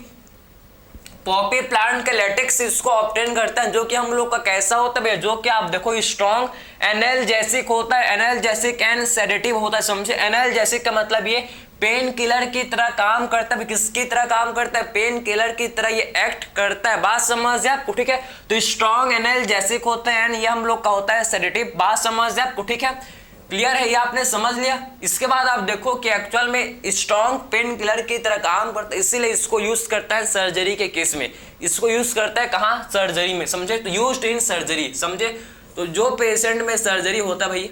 पॉपी प्लांट के लेटेक्स इसको ऑब्टेन करता है, जो कि हम लोग का कैसा होता है भैया? जो कि आप देखो स्ट्रॉन्ग एनाल्जेसिक होता है, एनाल्जेसिक एंड सेडेटिव होता है। समझे? एनाल्जेसिक का मतलब ये पेन किलर की तरह काम करता है। किसकी तरह काम करता है? पेन किलर की तरह ये एक्ट करता है। बात समझ आपको? ठीक है, तो स्ट्रॉन्ग एनाल्जेसिक होता है एंड ये हम लोग का होता है सेडेटिव। बात समझ आपको? ठीक है, क्लियर है? ये आपने समझ लिया। इसके बाद आप देखो कि एक्चुअल में स्ट्रॉन्ग पेन किलर की तरह काम करता है, इसीलिए इसको यूज करता है सर्जरी के केस में। इसको यूज करता है कहाँ? सर्जरी में। समझे? तो यूज्ड इन सर्जरी। समझे? तो जो पेशेंट में सर्जरी होता है भाई,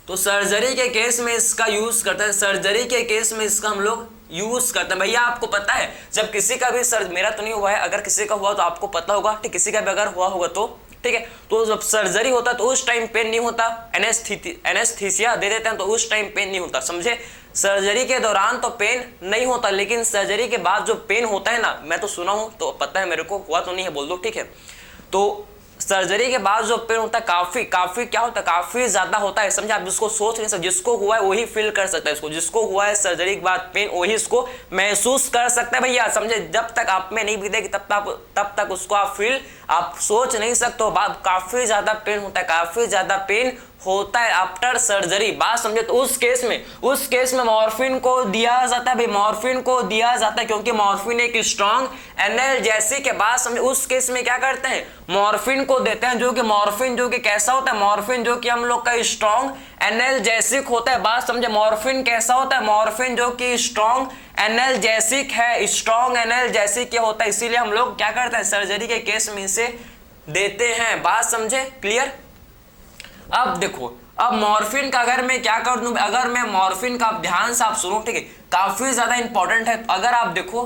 तो सर्जरी के केस में इसका यूज करता है। सर्जरी के केस में इसका हम लोग यूज करते हैं। भैया आपको पता है जब किसी का भी मेरा तो नहीं हुआ है, अगर किसी का हुआ तो आपको पता होगा, ठीक? किसी का भी अगर हुआ होगा तो ठीक है, तो जब सर्जरी होता है तो उस टाइम पेन नहीं होता, एनेस्थीसिया दे देते हैं तो उस टाइम पेन नहीं होता। समझे? सर्जरी के दौरान तो पेन नहीं होता, लेकिन सर्जरी के बाद जो पेन होता है ना, मैं तो सुना हूं तो पता है मेरे को, हुआ तो नहीं है, बोल दो। ठीक है, तो सर्जरी के बाद जो पेन होता है काफी क्या होता है, काफी ज्यादा होता है, समझे। आप इसको सोच नहीं सकते, जिसको हुआ है वही फील कर सकता है इसको, जिसको हुआ है सर्जरी के बाद पेन वही इसको महसूस कर सकता है भैया, समझे। जब तक आप में नहीं बीतेगी तब तक उसको आप सोच नहीं सकते हो। बात काफी ज्यादा पेन होता है, काफी ज्यादा पेन होता है आफ्टर सर्जरी, बात समझे। तो उस केस में मॉर्फिन को दिया जाता है भाई, मॉर्फिन को दिया जाता है, क्योंकि मॉर्फिन एक स्ट्रॉन्ग एनाल्जेसिक है, बात समझे। उस केस में क्या करते हैं, मॉर्फिन को देते हैं, जो कि मॉर्फिन जो कि कैसा होता है, मॉर्फिन जो कि हम लोग का स्ट्रॉन्ग एनाल्जेसिक होता है, बात समझे। मॉर्फिन कैसा होता है, मॉर्फिन जो कि स्ट्रॉन्ग एनाल्जेसिक है, स्ट्रॉन्ग एनाल्जेसिक क्या होता है, इसीलिए हम लोग क्या करते हैं, सर्जरी के केस में इसे देते हैं, बात समझे, क्लियर। अब देखो, अब मॉर्फिन का अगर मैं क्या कर दूं, अगर मैं मॉर्फिन का ध्यान से आप सुनो, ठीक है, काफी ज्यादा इंपॉर्टेंट है। अगर आप देखो,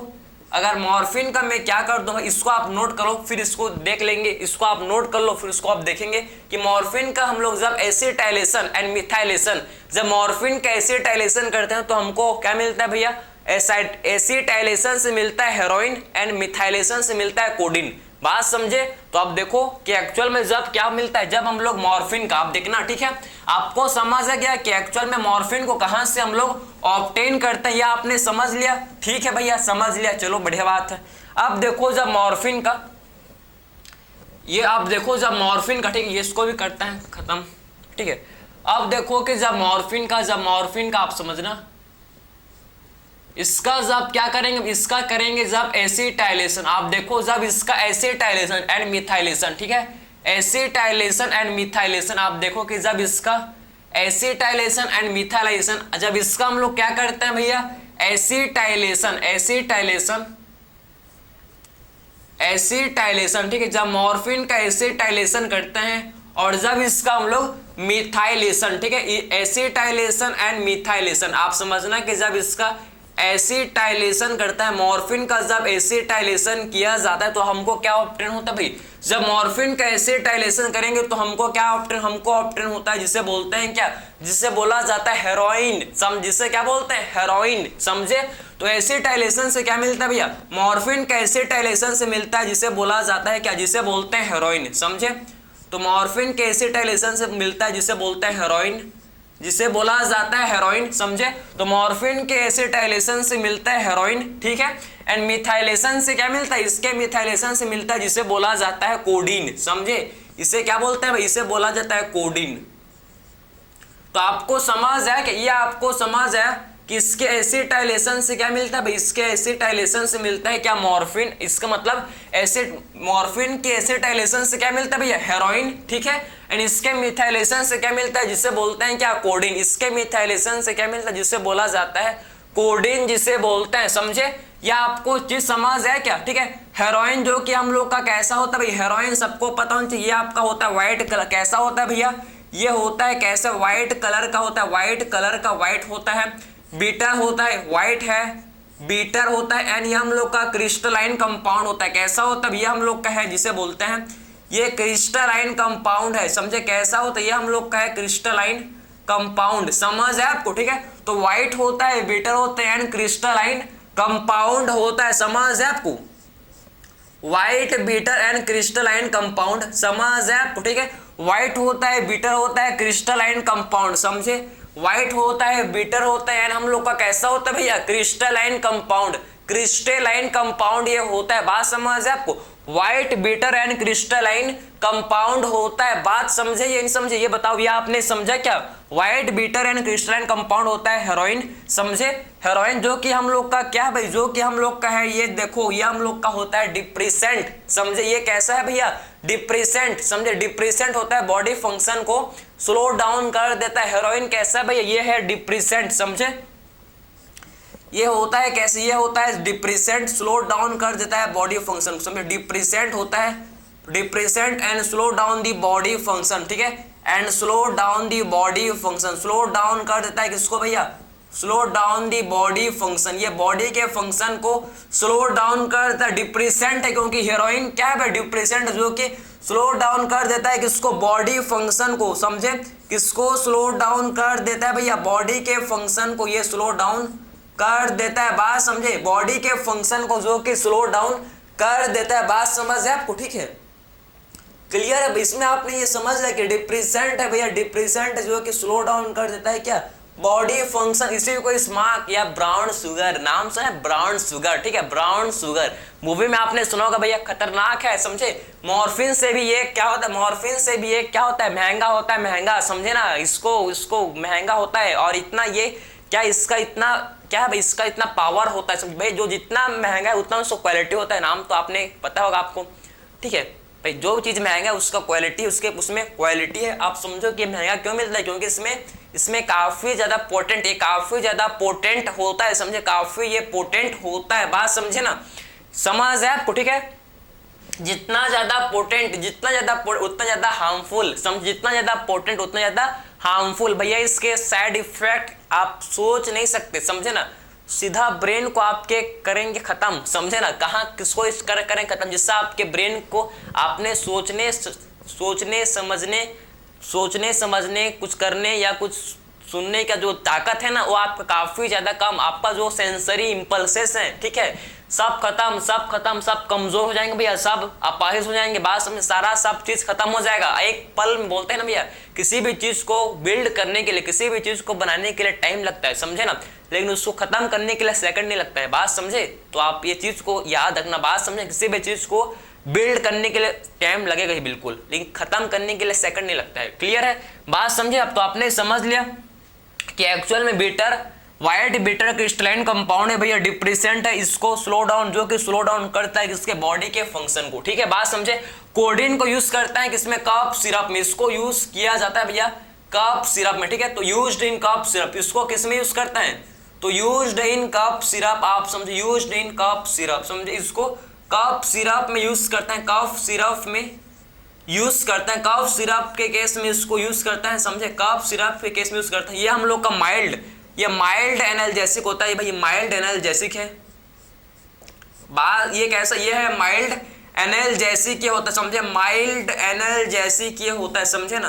अगर मॉर्फिन का मैं क्या कर दूंगा, इसको आप नोट करो, फिर इसको देख लेंगे, इसको आप नोट कर लो, फिर इसको आप देखेंगे कि मॉर्फिन का हम लोग जब एसिटाइलेशन एंड मिथाइलेशन, जब मॉर्फिन का एसिटाइलेशन करते हैं तो हमको क्या मिलता है भैया, एसिटाइलेशन से मिलता है हेरोइन एंड मिथाइलेशन से मिलता है कोडीन, बात समझे। तो अब देखो कि एक्चुअल में जब क्या मिलता है, जब हम लोग मॉर्फिन का, आप देखना, ठीक है, आपको समझ आ गया कि एक्चुअल में मॉर्फिन को कहां से हम लोग ऑब्टेन करते हैं, या आपने समझ लिया, ठीक है भैया, समझ लिया, चलो बढ़िया बात है। अब देखो जब मॉर्फिन का, ये आप देखो जब मॉर्फिन का, ठीक है, ये इसको भी करते हैं खत्म, ठीक है। अब देखो कि जब मॉर्फिन का आप समझना, इसका जब क्या करेंगे, इसका करेंगे जब एसिटाइलेशन, आप देखो जब इसका एसिटाइलेशन एंड मिथाइलेशन, ठीक है, एसिटाइलेशन एंड मिथाइलेशन, आप देखो कि जब इसका एसिटाइलेशन एंड मिथाइलेशन, जब इसका हम लोग क्या करते हैं भैया, एसिटाइलेशन, ठीक है, जब मॉर्फिन का एसिटाइलेशन करते हैं और जब इसका हम लोग मिथाइलेशन, ठीक है, एसिटाइलेशन एंड मिथाइलेशन, आप समझना कि जब इसका एसिटाइलेशन करता है, मॉर्फिन का जब एसिटाइलेशन किया जाता है तो हमको क्या ऑब्टेन होता है भाई, जब मॉर्फिन का एसिटाइलेशन करेंगे तो हमको क्या ऑब्टेन, हमको ऑब्टेन होता है जिसे बोलते हैं क्या, जिसे बोला जाता है हेरोइन, जिसे क्या बोलते हैं, हेरोइन, समझे। तो एसिटाइलेशन से क्या मिलता है भैया, मॉर्फिन का एसिटाइलेशन से मिलता है जिसे बोला जाता है क्या, जिसे बोलते हैं हेरोइन, समझे। तो मॉर्फिन के एसिटाइलेशन से मिलता है जिसे बोलते हैं हेरोइन, जिसे बोला जाता है हेरोइन, समझे। तो मॉर्फिन के एसिटाइलेशन से मिलता है हेरोइन, ठीक है, एंड मिथाइलेशन से क्या मिलता है, इसके मिथाइलेशन से मिलता है जिसे बोला जाता है कोडीन, समझे। इसे क्या बोलते हैं भाई, इसे बोला जाता है कोडीन। तो आपको समझ आया कि ये आपको समझ आया कि इसके एसिटाइलेशन से क्या मिलता है भाई, इसके एसिटाइलेशन से मिलता है क्या, मॉर्फिन, इसका मतलब मॉर्फिन के एसिटाइलेशन से क्या मिलता है भैया, हेरोइन, ठीक है, एंड इसके मिथाइलेशन से क्या मिलता है, जिसे बोलते हैं क्या, कोडीन, इसके मिथाइलेशन से क्या मिलता है, जिसे बोला जाता है कोडीन, जिसे बोलते हैं, समझे। या आपको चीज समझ है क्या, ठीक है। हेरोइन जो कि हम लोग का कैसा होता है भाई, हेरोइन सबको पता होना चाहिए, ये आपका होता है व्हाइट कलर, कैसा होता है भैया, ये होता है कैसे, व्हाइट कलर का होता है, व्हाइट कलर का व्हाइट होता है, बीटा होता है, व्हाइट है, बीटर होता है, एंड ये हम लोग का क्रिस्टलाइन कंपाउंड होता है, कैसा होता है, ये हम लोग का है जिसे बोलते हैं ये क्रिस्टलाइन कंपाउंड है, समझे, कैसा होता है, ये हम लोग का है क्रिस्टलाइन कंपाउंड, समझ है आपको, ठीक है। तो व्हाइट होता है, बीटर होता है, एंड क्रिस्टलाइन कंपाउंड होता है, समझ है आपको, white, bitter and crystalline compound, समझ है आपको, ठीक है। व्हाइट होता है, बीटर होता है, क्रिस्टलाइन कंपाउंड, समझे, व्हाइट होता है, बीटर होता है, एंड हम लोग का कैसा होता है भैया, क्रिस्टलाइन कंपाउंड, क्रिस्टलाइन कंपाउंड ये होता है, बात समझ है आपको, white, bitter and crystalline compound होता है, बात समझे या नहीं समझे, ये बताओ, ये आपने समझा क्या, white, bitter and crystalline compound होता है हेरोइन, समझे। हेरोइन जो कि हम लोग का क्या भाई, जो कि हम लोग का है, ये देखो, ये हम लोग का होता है डिप्रेसेंट, समझे, ये कैसा है भैया, डिप्रेसेंट, समझे, डिप्रेसेंट होता है, बॉडी फंक्शन को स्लो डाउन कर देता है। हेरोइन कैसा है भैया, ये है डिप्रेसेंट, समझे, ये होता है कैसे, ये होता है डिप्रेसेंट, स्लो डाउन कर देता है बॉडी फंक्शन, समझे, डिप्रेसेंट होता है, depressant and slow down the body function, ठीक है, and slow down the body function, slow down कर देता है किसको भैया, slow down the body function, ये बॉडी के फंक्शन को स्लो डाउन कर देता है, डिप्रेसेंट है, क्योंकि हेरोइन क्या है भाई, डिप्रेसेंट, जो कि स्लो डाउन कर देता है किसको, बॉडी फंक्शन को, समझे, किसको स्लो डाउन कर देता है भैया, बॉडी के फंक्शन को ये स्लो डाउन कर देता है, बात समझे, बॉडी के फंक्शन को जो कि स्लो डाउन कर देता है, बात समझ है आपको, ठीक है। क्लियर है? इसमें आपने ये समझ लिया कि डिप्रेसेंट है भैया, डिप्रेसेंट जो कि स्लो डाउन कर देता है क्या, बॉडी फंक्शन। इसी को स्मार्क या ब्राउन शुगर, नाम सुना है ब्राउन शुगर, ठीक है, ब्राउन शुगर मूवी में आपने सुना होगा भैया, खतरनाक है, समझे। मॉर्फिन से भी ये क्या होता है, मॉर्फिन से भी ये क्या होता है, महंगा होता है, महंगा, समझे ना, इसको महंगा होता है। और इतना ये क्या, इसका इतना क्या है भाई, इसका इतना पावर होता है, समझ भाई, जो जितना महंगा है उतना उसको क्वालिटी होता है, नाम तो आपने पता होगा आपको, ठीक है भाई। जो चीज महंगा है उसका क्वालिटी, उसमें क्वालिटी है। आप समझो कि महंगा क्यों मिलता है, क्योंकि इसमें काफी ज्यादा पोटेंट, ये काफी ज्यादा पोटेंट होता है, समझे, काफी ये पोटेंट होता है, बात समझे ना, समझ है आपको, ठीक है। जितना ज्यादा पोटेंट, उतना ज्यादा हार्मफुल, समझ, जितना ज्यादा पोटेंट उतना ज्यादा हार्मफुल। भैया इसके साइड इफेक्ट आप सोच नहीं सकते, समझे ना, सीधा ब्रेन को आपके करेंगे खत्म, समझे ना, कहाँ किसको करें खत्म, जिससे आपके ब्रेन को आपने सोचने समझने कुछ करने या कुछ सुनने का जो ताकत है ना, वो आपका काफी ज्यादा कम, आपका जो सेंसरी इंपल्सेस हैं, ठीक है, सब खत्म, सब कमजोर हो जाएंगे भैया, सब अपाहिज हो जाएंगे, बात समझे, सारा सब चीज खत्म हो जाएगा एक पल में। बोलते हैं ना भैया, किसी भी चीज को बिल्ड करने के लिए, किसी भी चीज को बनाने के लिए टाइम लगता है, समझे ना, लेकिन उसको खत्म करने के लिए सेकंड नहीं लगता है, बात समझे। तो आप ये चीज को याद रखना, बात समझे, किसी भी चीज को बिल्ड करने के लिए टाइम लगेगा ही बिल्कुल, लेकिन खत्म करने के लिए सेकंड नहीं लगता है, क्लियर है, बात समझे। अब तो आपने समझ लिया कि एक्चुअल में व्हाइट बिटर क्रिस्टलाइन कंपाउंड है भैया, डिप्रेसेंट है, इसको स्लो डाउन, जो कि स्लो डाउन करता है किसके, बॉडी के फंक्शन को, ठीक है, बात समझे। कोडीन को यूज करता है किसमें, कफ सिरप में, इसको यूज किया जाता है भैया कफ सिरप में, ठीक है, तो यूज्ड इन कफ सिरप, इसको किसमें यूज करते हैं, तो यूज्ड इन कफ सिरप, आप समझे, यूज्ड इन कफ सिरप, समझे, इसको कफ सिरप में यूज करते हैं, कफ सिरप में यूज करते हैं, कफ सिरप के केस में इसको यूज करते हैं, समझे, कफ सिरप के केस में यूज करते हैं। ये हम लोग का माइल्ड एनाल्जेसिक होता है भाई, माइल्ड एनाल्जेसिक है, बात ये कैसा, ये है माइल्ड एनाल्जेसिक ये होता है, समझे, माइल्ड एनाल्जेसिक ये होता है, समझे ना,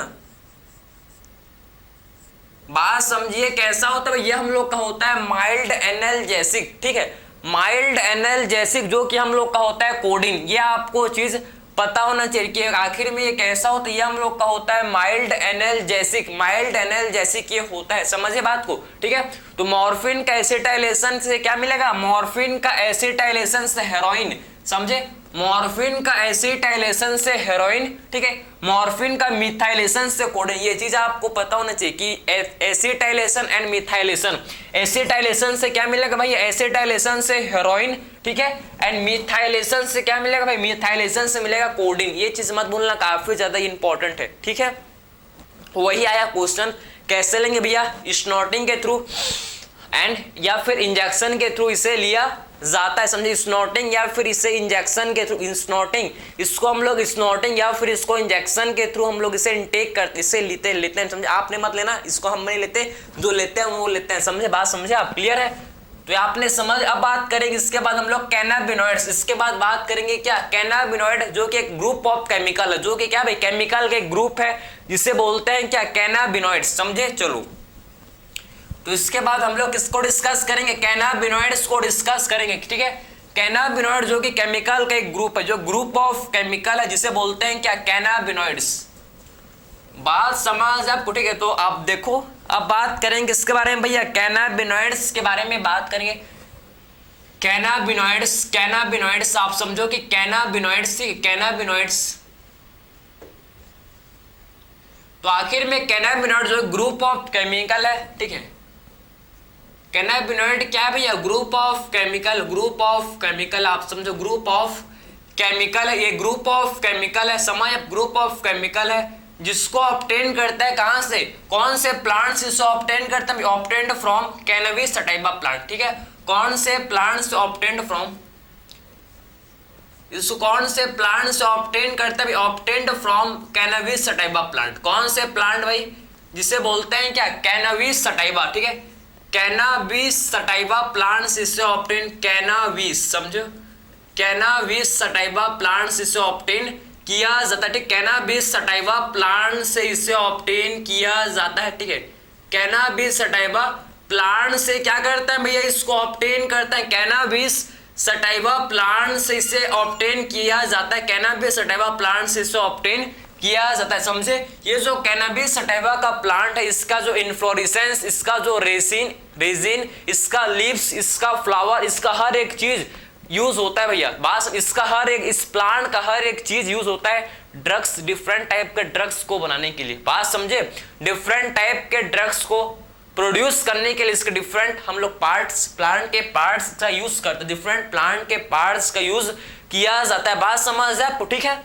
बात समझिए कैसा होता है, ये हम लोग का होता है माइल्ड एनाल्जेसिक, ठीक है, माइल्ड एनाल्जेसिक जो कि हम लोग का होता है कोडीन। ये आपको चीज पता होना चाहिए कि आखिर में ये कैसा होता है, ये हम लोग का होता है माइल्ड एनाल्जेसिक ये होता है, समझे बात को, ठीक है। तो मॉर्फिन का एसिटाइलेशन से क्या मिलेगा, मॉर्फिन का एसिटाइलेशन से हेरोइन, समझे, मॉर्फिन का एसिटाइलेशन से हेरोइन, ठीक है, मॉर्फिन का मिथाइलेशन से कोडीन। ये चीज आपको पता होना चाहिए कि एसिटाइलेशन एंड मिथाइलेशन, एसिटाइलेशन से क्या मिलेगा भाई, एसिटाइलेशन से हेरोइन, ठीक है, एंड मिथाइलेशन से क्या मिलेगा भाई, मिथाइलेशन से मिलेगा कोडीन। ये चीज मत भूलना, काफी ज्यादा इंपॉर्टेंट है, ठीक है। वही आया क्वेश्चन, कैसे लेंगे भैया, स्नॉटिंग के थ्रू एंड या फिर इंजेक्शन के थ्रू इसे लिया जाता है, समझे, स्नॉटिंग या फिर इसे इंजेक्शन के थ्रू, स्नॉटिंग, इसको हम लोग स्नॉटिंग या फिर इसको इंजेक्शन के थ्रू हम लोग इसे इनटेक करते, इसे लेते हैं, समझे, आपने मत लेना, इसको हम नहीं लेते, जो लेते हैं वो लेते हैं, समझे, बात समझे आप, क्लियर है। तो आपने समझ, अब बात करेंगे इसके बाद हम लोग कैनाबिनॉइड्स, इसके बाद बात करेंगे क्या, कैनाबिनॉइड जो कि एक ग्रुप ऑफ केमिकल है, जो कि क्या भाई, केमिकल का एक ग्रुप है जिसे बोलते हैं क्या, कैनाबिनॉइड्स, समझे। चलो तो इसके बाद हम लोग किसको डिस्कस करेंगे, कैनाबिनॉइड्स को डिस्कस करेंगे, ठीक है। कैनाबिनॉइड जो कि केमिकल का एक ग्रुप है, जो ग्रुप ऑफ केमिकल है जिसे बोलते हैं क्या, कैनाबिनॉइड्स, बात समझ आपको, ठीक है। तो आप देखो, अब बात करेंगे इसके बारे में भैया, कैनाबिनॉइड्स के बारे में बात करेंगे। कैनाबिनॉइड्स आप समझो कि कैनाबिनॉइड्स, तो आखिर में कैनाबिनॉइड जो ग्रुप ऑफ केमिकल है, ठीक है, कैनाबिनॉइड क्या है भैया, ग्रुप ऑफ केमिकल, आप समझो ग्रुप ऑफ केमिकल है, ये ग्रुप ऑफ केमिकल है, समझ, ग्रुप ऑफ केमिकल है जिसको ऑब्टेन करता है कहां से, कौन से प्लांट से इसे ऑब्टेन करता है, obtained from cannabis sativa plant, ठीक है, कौन से प्लांट से ऑब्टेन्ड फ्रॉम, इसको कौन से प्लांट से ऑब्टेन करता है, obtained from cannabis sativa plant, कौन से प्लांट भाई, जिसे बोलते हैं क्या, कैनबिस सटाइवा, ठीक है, कैनबिस सटाइवा प्लांट से इसे ऑब्टेन, कैनबिस, समझो, कैनबिस सटाइवा प्लांट से इसे ऑब्टेन किया जाता है, ठीक, कैनबिस सटाइवा प्लांट से इसे ऑब्टेन किया जाता है, ठीक है, कैनबिस सटाइवा प्लांट से क्या करता है भैया, इसको ऑब्टेन करता है, कैनबिस सटाइवा प्लांट से इसे ऑब्टेन किया जाता है। कैनाबिस सटाइवा प्लांट से इसे ऑब्टेन किया जाता है, समझे। ये जो कैनाबिस सटाइवा का प्लांट है, इसका जो इन्फ्लोरेसेंस, इसका जो रेजिन, इसका लीव्स, इसका फ्लावर, इसका हर एक चीज यूज होता है भैया। बस इसका हर एक, इस प्लांट का हर एक चीज यूज होता है ड्रग्स, डिफरेंट टाइप के ड्रग्स को बनाने के लिए। बात समझे, डिफरेंट टाइप के ड्रग्स को प्रोड्यूस करने के लिए इसके डिफरेंट हम लोग पार्ट्स, प्लांट के पार्ट्स का यूज करते हैं, डिफरेंट प्लांट के पार्ट्स का यूज किया जाता है। बात समझ जाए आपको, ठीक है।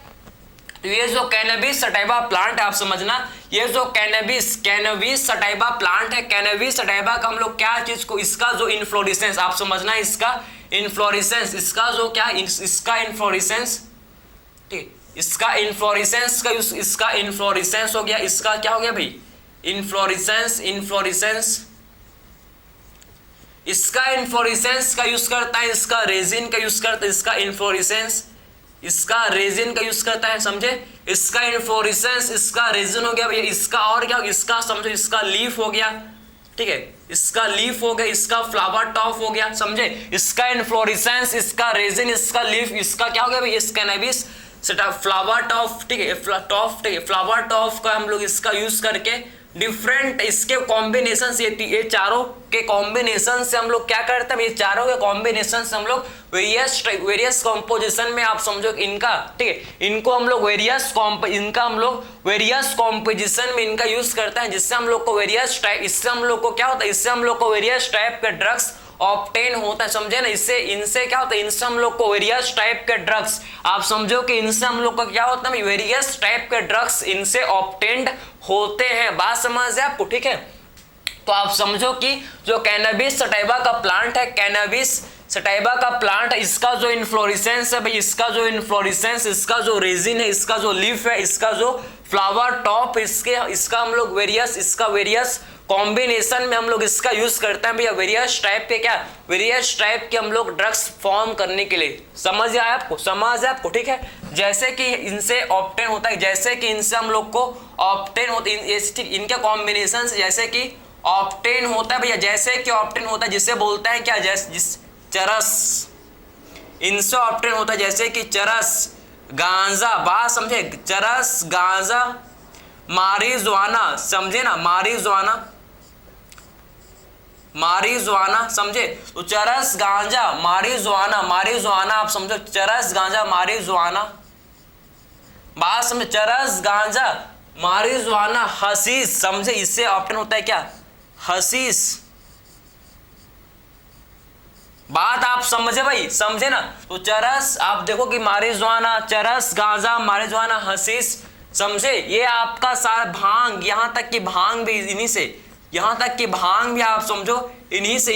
तो ये जो कैनाबिस सटाइवा प्लांट है, आप समझना, ये जो कैनाबिस सटाइवा प्लांट है, कैनाबिस सटाइवा का हम लोग क्या चीज को, इसका जो इन्फ्लोरेसेंस, आप समझना, इसका इन्फ्लोरेसेंस, इसका जो क्या, इसका इन्फ्लोरेसेंस, ठीक, इसका इन्फ्लोरेसेंस का यूज, इसका इन्फ्लोरेसेंस हो गया, इसका क्या हो गया भाई, इन्फ्लोरेसेंस, इसका इन्फ्लोरेसेंस का यूज करता है, इसका रेजिन का यूज करता है, इसका इन्फ्लोरेसेंस, इसका रेजिन का यूज करता है, समझे। इसका इन्फ्लोरेसेंस, इसका रेजिन हो गया भैया, इसका और क्या, इसका समझो, इसका लीफ हो गया, ठीक है, इसका लीफ हो गया, इसका फ्लावर टॉप हो गया, समझे। इसका इन्फ्लोरेसेंस, इसका रेजिन, इसका लीफ, इसका क्या हो गया भाई, इसका कैनाबिस फ्लावर टॉप, ठीक है, ठीक है, फ्लावर टॉप का हम लोग इसका यूज करके डिफरेंट इसके कॉम्बिनेशन, ये चारों के कॉम्बिनेशन से हम लोग क्या करते हैं, ये चारों के कॉम्बिनेशन से हम लोग वेरियस कॉम्पोजिशन में, आप समझो इनका, ठीक है, इनको हम लोग वेरियस कॉम्पोजिशन में इनका यूज करते हैं, जिससे हम लोग को वेरियस टाइप, इससे हम लोग को क्या होता है, इससे हम लोग को वेरियस टाइप के ड्रग्स ऑब्टेन होता है, समझे ना। इससे, इनसे क्या होता है, इनसे हम लोग को वेरियस टाइप के ड्रग्स, आप समझो कि इनसे हम लोग का क्या होता है, वेरियस टाइप के ड्रग्स इनसे ऑब्टेन्ड होते हैं। बात समझ है आपको, ठीक है। तो आप समझो कि जो कैनाबिस सटाइवा का प्लांट है, कैनाबिस सटाइवा का प्लांट, इसका जो इन्फ्लोरेसेंस है भाई, इसका जो इन्फ्लोरेसेंस, इसका जो रेजिन है, इसका जो लीफ है, इसका जो फ्लावर टॉप, इसका हम लोग वेरियस कॉम्बिनेशन में हम लोग इसका यूज करते हैं भैया, वेरियस टाइप के क्या, वेरियस टाइप के हम लोग ड्रग्स फॉर्म करने के लिए। समझ आया आपको, ठीक है। जैसे कि इनसे ऑब्टेन होता है, जैसे कि इनसे हम लोग को ऑब्टेन होता है, इनके कॉम्बिनेशन से जैसे कि ऑब्टेन होता है भैया, जैसे कि ऑब्टेन होता है, जिसे बोलते हैं क्या, चरस, इनसे ऑब्टेन होता है जैसे कि चरस, गांजा, बात समझे, चरस, गांजा, मारिजुआना, समझे ना, मारिजुआना, समझे। तो चरस, गांजा, मारिजुआना आप समझो, चरस, गांजा, मारिजुआना, बात समझे, चरस, गांजा, मारिजुआना, हशीश, समझे, इससे ऑप्शन होता है क्या, हशीश। बात आप समझे भाई, समझे ना। तो चरस, आप देखो कि मारिजुआना, चरस, गांजा, मारिजुआना, हशीश, समझे। ये आपका सारा भांग, यहाँ तक कि भांग भी इन्हीं से, यहाँ तक कि भांग भी आप समझो इन्हीं से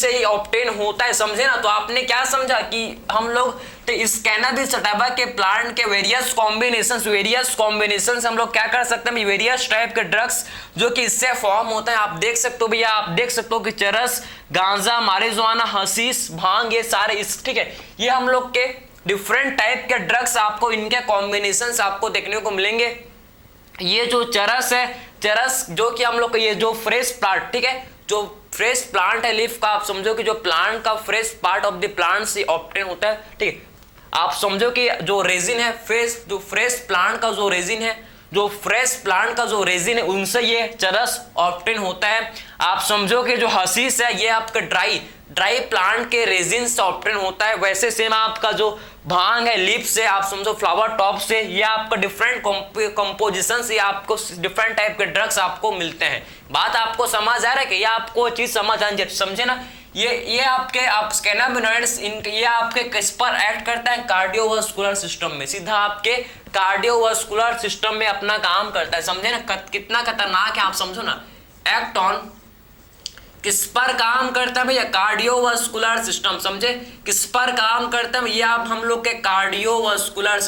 ही ऑब्टेन होता है, समझे ना। तो आपने क्या समझा कि हम लोग तो इस कैनाबिस सटाइवा के प्लांट के वेरियस कॉम्बिनेशन से हम लोग क्या कर सकते हैं, वेरियस टाइप के ड्रग्स जो कि इससे फॉर्म होता है। आप देख सकते हो भैया, आप देख सकते हो कि चरस, गांजा, मारिजुआना, हशीश, भांग, ये सारे इस, ठीक है, ये हम लोग के डिफरेंट टाइप के ड्रग्स आपको इनके कॉम्बिनेशन आपको देखने को मिलेंगे। ये जो चरस है, चरस जो कि हम लोग को ये जो फ्रेश प्लांट, ठीक है, जो फ्रेश प्लांट है लीफ का, आप समझो कि जो प्लांट का fresh part of the plant से ऑब्टेन होता है, ठीक है। आप समझो कि जो रेजिन है, जो फ्रेश प्लांट का जो रेजिन है, जो फ्रेश प्लांट का जो रेजिन है, उनसे ये चरस ऑब्टेन होता है। आप समझो कि जो हशीश है, ये आपका ड्राई प्लांट के रेजिन से ऑब्टेन होता है। वैसे सेम आपका जो भांग है, लीफ से, आप समझो फ्लावर टॉप से, ये आपका डिफरेंट कंपोजिशन से आपको डिफरेंट टाइप के ड्रग्स आपको मिलते हैं। बात आपको समझ आ रहा है कि ये आपको चीज समझे ना। ये आपके कैनाबिनॉइड्स, ये आपके किस पर एक्ट करता है, कार्डियोवास्कुलर सिस्टम में, सीधा आपके कार्डियोवास्कुलर सिस्टम में अपना काम करता है, समझे ना। कितना खतरनाक है आप समझो ना। एक्ट ऑन किस पर काम करता है भैया, कार्डियोवास्कुलर सिस्टम, समझे, किस पर काम करता है ये आप हम लोग के कार्डियोवास्कुलर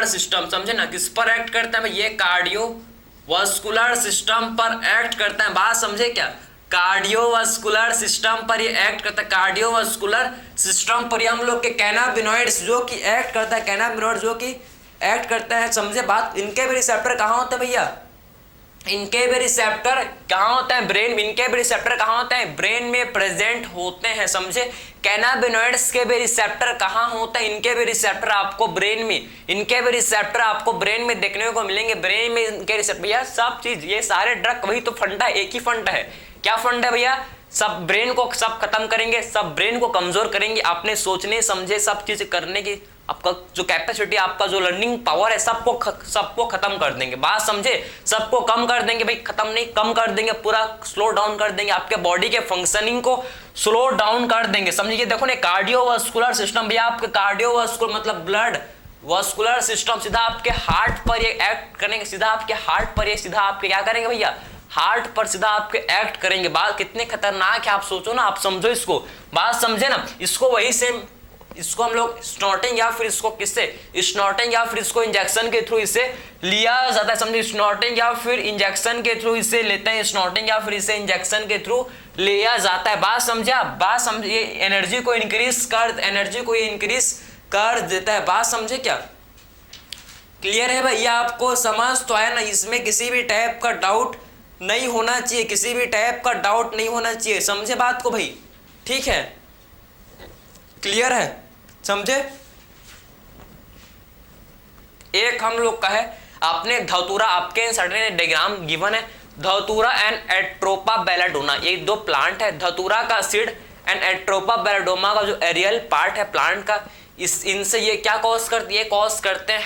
सिस्टम, समझे ना, किस पर एक्ट करता है ये कार्डियोवास्कुलर सिस्टम पर एक्ट करता है। बात समझे क्या, कार्डियोवास्कुलर सिस्टम पर ये एक्ट करता है, कार्डियोवास्कुलर सिस्टम पर ये हम लोग के कैनाबिनॉइड्स जो कि एक्ट करता है, कैनाबिनॉइड जो कि एक्ट करता है, समझे बात। इनके भी रिसेप्टर कहाँ होते हैं भैया, इनके भी रिसेप्टर कहाँ होते हैं, ब्रेन, इनके भी रिसेप्टर कहाँ होते हैं, ब्रेन में प्रेजेंट होते हैं, समझे। कैनाबिनॉइड्स के भी रिसेप्टर कहाँ होते हैं, इनके भी रिसेप्टर आपको ब्रेन में, इनके भी रिसेप्टर आपको ब्रेन में देखने को मिलेंगे, ब्रेन में इनके रिसेप्टर। भैया सब चीज, ये सारे ड्रग, वही तो फंडा, एक ही फंडा है। क्या फंडा है भैया, सब ब्रेन को सब खत्म करेंगे, सब ब्रेन को कमजोर करेंगे, आपने सोचने समझे सब चीज करने की आपका जो कैपेसिटी, आपका जो लर्निंग पावर है, सबको खत्म कर देंगे। बात समझे, सबको कम कर देंगे भाई, खत्म नहीं, कम कर देंगे, पूरा स्लो डाउन कर देंगे, आपके बॉडी के फंक्शनिंग को स्लो डाउन कर देंगे, समझिए। देखो ना, कार्डियोवास्कुलर सिस्टम भैया, आपके कार्डियोवास्कुलर मतलब ब्लड वास्कुलर सिस्टम, सीधा आपके हार्ट पर ये एक्ट करेंगे, सीधा आपके हार्ट पर ये सीधा आपके क्या करेंगे भैया, हार्ट पर सीधा आपके एक्ट करेंगे। बात कितने खतरनाक है, आप सोचो ना, आप समझो इसको, बात समझे ना। इसको वही सेम, इसको हम लोग स्नॉटिंग या फिर इसको किससे, स्नॉटिंग या फिर इसको इंजेक्शन के थ्रू इसे लिया जाता है, समझे। स्नॉटिंग या फिर इंजेक्शन के थ्रू इसे लेते हैं, स्नॉटिंग या फिर इसे इंजेक्शन के थ्रू लिया जाता है। बात समझे आप, बात समझिए, एनर्जी को इंक्रीज कर देता है। बात समझे क्या, क्लियर है भैया, आपको समझ तो आया ना, इसमें किसी भी टाइप का डाउट नहीं होना चाहिए, किसी भी टाइप का डाउट नहीं होना चाहिए, समझे बात को भाई, ठीक है, क्लियर है, समझे। एक हम लोग का है, आपने धतूरा, आपके सर्टेन डायग्राम गिवन है, धतूरा एंड एट्रोपा बेलाडोना, ये दो प्लांट है, धतूरा का सीड एंड एट्रोपा बेलाडोमा का जो एरियल पार्ट है प्लांट का, इनसे ये क्या कॉज करती है, कॉज करते हैं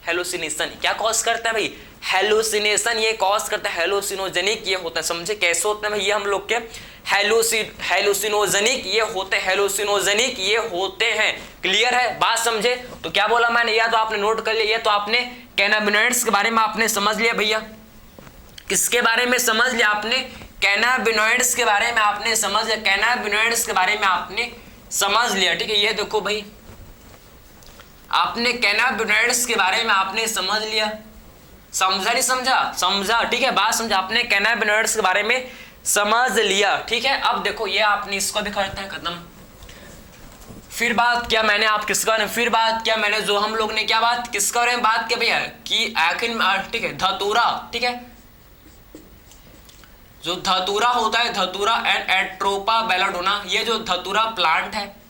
हेलुसिनेशन। क्या कॉज करते हैं भाई, हेलुसिनेशन, ये कॉज करते हैं, हेलुसिनोजेनिक ये होता है, समझे। कैसे होते हैं भैया हम लोग के, हेलुसिनोजेनिक ये होते हैं, हेलुसिनोजेनिक ये होते हैं, क्लियर है, बात समझे। तो क्या बोला मैंने, या तो आपने नोट कर लिया, या तो आपने कैनाबिनॉइड्स के बारे में आपने समझ लिया भैया, किसके बारे में समझ लिया आपने, कैनाबिनॉइड्स के बारे में आपने समझ लिया, कैनाबिनॉइड्स के बारे में आपने समझ लिया, ठीक है। ये देखो भाई, आपने कैनाबिनॉइड्स के बारे में आपने समझ लिया, समझा नहीं समझा, समझा, ठीक है, बात समझा, आपने कैनाबिनॉइड्स के बारे में समझ लिया, ठीक है। अब देखो, ये आपने इसको भी करते हैं खत्म। फिर बात क्या मैंने, आप किसका ने, फिर बात क्या मैंने, जो हम लोग ने क्या बात, किसके बारे में बात किया भैया, कि आखिर में, ठीक है, धतूरा, ठीक है, जो धतूरा होता है, धतूरा एंड एट्रोपा बेलाडोना, ये जो धतूरा प्लांट है,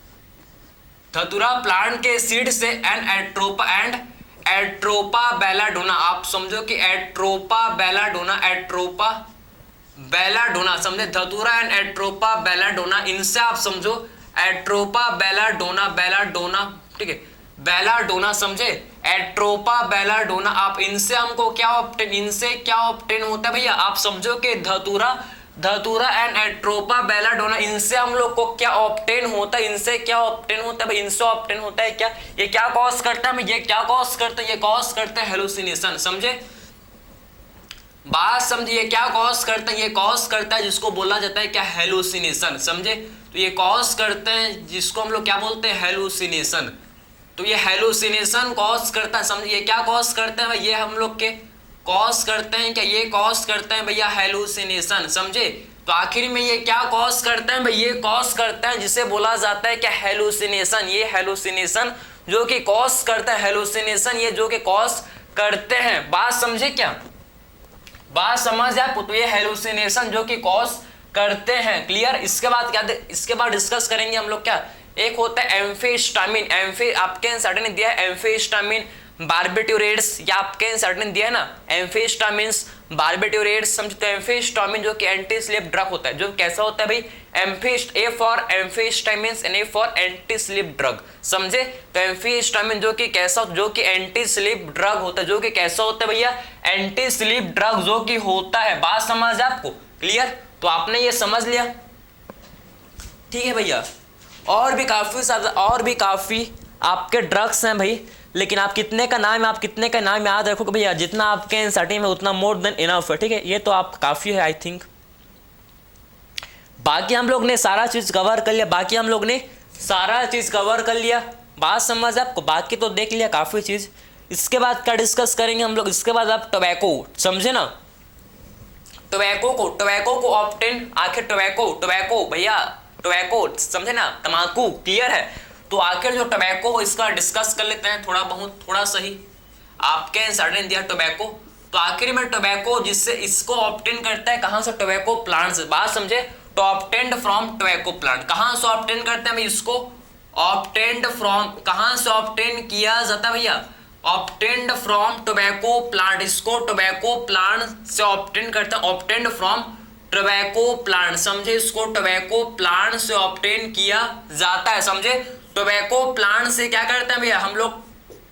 धतूरा प्लांट के सीड से एंड एट्रोपा बेलाडोना, आप समझो कि एट्रोपा बेलाडोना, समझे, धतूरा एंड एट्रोपा बेलाडोना, इनसे आप समझो एट्रोपा बेलाडोना, ठीक है, बेलाडोना, समझे, एट्रोपा बेलाडोना, आप इनसे हमको क्या ऑब्टेन, इनसे क्या ऑब्टेन होता है भैया, आप समझो कि धतूरा एंड एट्रोपा बेलाडोना, इनसे हम लोग को क्या ऑब्टेन होता है, इनसे क्या ऑब्टेन होता है भाई, इनसे ऑब्टेन होता है क्या, ये क्या कॉज करता है, ये क्या कॉज करता है, ये कॉज करता है हेलुसिनेशन, समझे, बात समझिए, ये क्या कॉज करता है, ये कॉज करता है जिसको बोला जाता है क्या, हेलुसिनेशन, समझे। तो ये कॉज करते हैं जिसको हम लोग क्या बोलते हैं, हेलुसिनेशन। तो ये हेलुसिनेशन कॉज करता है, समझिए, क्या कॉज करते हैं, ये हम लोग के कॉज करते हैं क्या, ये कॉज करते हैं भैया हेलुसिनेशन, समझे। तो आखिर में ये क्या कॉज करते हैं भाई, ये कॉज करते हैं जिसे बोला जाता है क्या, हेलुसिनेशन। ये हेलुसिनेशन जो कि कॉज करता है, हेलुसिनेशन ये जो कि कॉज करते हैं, बात समझे क्या, बात समझ आपको। तो ये हेलुसिनेशन जो कि कॉज करते हैं, क्लियर। इसके बाद क्या, इसके बाद डिस्कस करेंगे हम लोग क्या, एक होता है एम्फेस्टामिन, आपके सर्टेन ने दिया है एम्फेस्टामिन, बार्बिट्यूरेट्स, या आपके सर्टेन दिया है ना एम्फेस्टामिन्स, बार्बिट्यूरेट्स, समझते हैं। एम्फेस्टामिन जो कि एंटी स्लीप ड्रग होता है, जो कैसा होता है भाई, A for amphetamines and A for anti sleep drug, समझे। तो एम्फेस्टामिन जो कि कैसा, जो कि एंटी स्लीप ड्रग होता है, जो कि कैसा होता है भैया, एंटी स्लीप ड्रग जो कि होता है, बात समझ आपको, क्लियर। तो आपने ये समझ लिया, ठीक है भैया। और भी काफी आपके ड्रग्स हैं भाई, लेकिन आप कितने का नाम याद रखोगे भैया, जितना आपके एनसीईआरटी में उतना मोर देन इनफ है, ठीक है। ये तो आप काफी है आई थिंक। बाकी हम लोग ने सारा चीज कवर कर लिया, बात समझ आपको, बाकी तो देख लिया काफी चीज। इसके बाद क्या डिस्कस करेंगे हम लोग, इसके बाद आप टोबैको, समझे ना, टोबैको को ऑब्टेन, आखिर टोबैको भैया, टोबैको समझे ना, तम्बाकू, क्लियर है। तो आखिर जो टोबैको इसका डिस्कस कर लेते हैं, थोड़ा सही आपके एनसीईआरटी ने दिया तो आखिर में टोबैको जिससे इसको ऑब्टेन करता है कहां से, टोबैको प्लांट से। बात समझे, तो ऑब्टेन्ड फ्रॉम टोबैको प्लांट, कहां से ऑब्टेन करते हैं भाई इसको, ऑब्टेन्ड फ्रॉम, कहां से ऑब्टेन किया जाता है भैया, ऑब्टेन्ड फ्रॉम टोबैको प्लांट, इसको टोबैको प्लांट से ऑब्टेन करते हैं, ऑब्टेन्ड फ्रॉम टोबैको प्लांट, समझे, इसको टोबैको प्लांट से ऑब्टेन किया जाता है, समझे। टोबैको प्लांट से क्या करते हैं भैया हम लोग,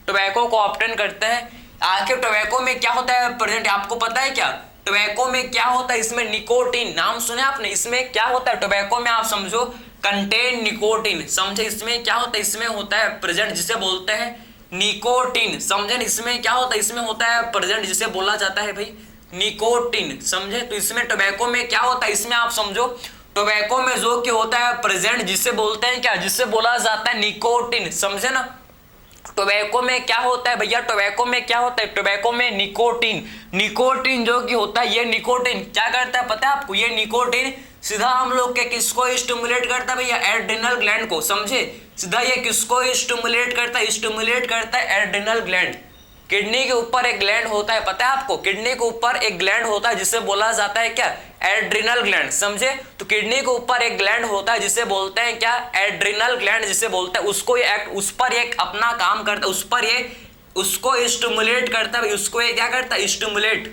टोबैको को ऑब्टेन करते हैं। आखिर टोबैको में क्या होता है प्रेजेंट, आपको पता है क्या, टोबैको में क्या होता है, इसमें निकोटीन, नाम सुने आपने, इसमें क्या होता है टोबैको में, आप समझो कंटेन निकोटीन, समझे, इसमें क्या होता है, इसमें होता है प्रेजेंट जिसे बोलते हैं निकोटीन, समझे, इसमें क्या होता है, इसमें होता है प्रेजेंट जिसे बोला जाता है भाई निकोटीन, समझे। तो इसमें टोबैको में क्या होता है, इसमें आप समझो टोबैको में जो कि होता है प्रेजेंट जिसे बोलते हैं क्या, जिसे बोला जाता है निकोटीन, समझे ना। टोबैको में क्या होता है भैया, टोबैको में क्या होता है, टोबैको में निकोटीन, निकोटीन जो कि होता है, ये निकोटीन क्या करता है पता है आपको, ये निकोटीन सीधा हम लोग के किसको स्टिमुलेट करता है भैया, एड्रिनल ग्लैंड को, समझे, सीधा ये किसको स्टिमुलेट करता है, स्टिमुलेट करता है एड्रिनल ग्लैंड। किडनी के ऊपर एक ग्लैंड होता है, पता है आपको, किडनी के ऊपर एक ग्लैंड होता है जिसे बोला जाता है क्या, एड्रिनल ग्लैंड, समझे। तो किडनी के ऊपर एक ग्लैंड होता है जिसे बोलते हैं क्या, एड्रिनल ग्लैंड जिसे बोलते हैं, उसको ये एक्ट, उस पर एक अपना काम करता है, उस पर ये उसको स्टिमुलेट करता है, उसको ये क्या करता है, स्टिमुलेट,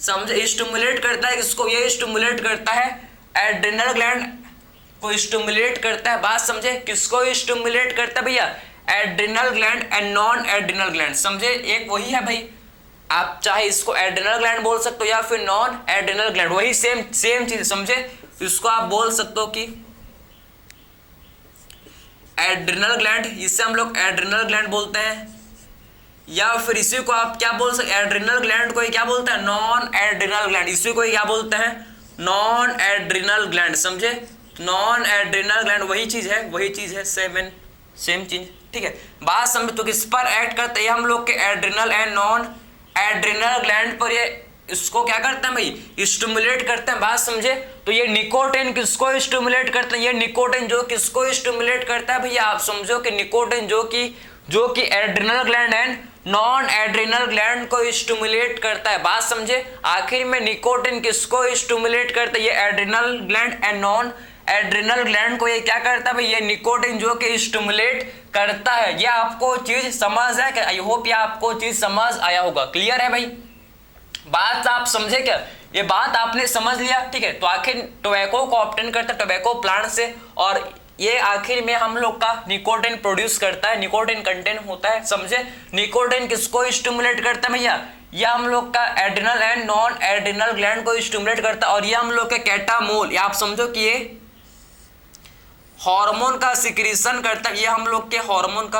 समझे, स्टिमुलेट करता है, इसको ये स्टिमुलेट करता है, एड्रिनल ग्लैंड को स्टिमुलेट करता है। बात समझे, किसको स्टिमुलेट करता है भैया, adrenal gland and non adrenal gland, समझे, एक वही है भाई, आप चाहे इसको एड्रिनल ग्लैंड बोल सकते हो या फिर नॉन एड्रिनल ग्लैंड, वही सेम चीज, समझे। इसको आप बोल सकते हो कि एड्रिनल ग्लैंड, इससे हम लोग एड्रिनल ग्लैंड बोलते हैं, या फिर इसी को आप क्या बोल सकते, एड्रिनल ग्लैंड को क्या बोलते हैं, नॉन एड्रिनल ग्लैंड, इसी को क्या बोलते हैं, नॉन एड्रिनल ग्लैंड, समझे, नॉन एड्रिनल ग्लैंड वही चीज है, सेम चीज, ठीक है। बात समझ, तो किस पर एक्ट करते हैं हम लोग के adrenal and non adrenal gland पर, ये इसको क्या करते हैं भाई, स्टिमुलेट करते हैं। बात समझे, तो ये निकोटीन किसको स्टिमुलेट करते हैं, ये निकोटीन जो किसको स्टिमुलेट करता है भैया, आप समझो कि निकोटीन जो कि adrenal gland and non adrenal gland को स्टिमुलेट करता है। बात समझे, आखिर में निकोटीन किसको स्टिमुलेट करता है, ये adrenal gland and non adrenal gland को ये क्या करता है भाई, ये निकोटीन जो कि स्टिमुलेट करता है। ये आपको चीज समझ है क्या, आई होप ये आपको चीज समझ आया होगा, क्लियर है भाई, बात आप समझे क्या, ये बात आपने समझ लिया, ठीक है। तो आखिर टोबैको को ऑब्टेन करता है टोबैको प्लांट से, और ये आखिर में हम लोग का निकोटीन प्रोड्यूस करता है, निकोटीन कंटेंट होता है, समझे। निकोटीन किसको स्टिमुलेट करता है भैया, ये हम लोग का adrenal and non adrenal gland को स्टिमुलेट करता है, और ये हम लोग के कैटामोल, ये आप समझो कि ये हार्मोन का सिक्रीशन करता है, ये हम लोग के हार्मोन का,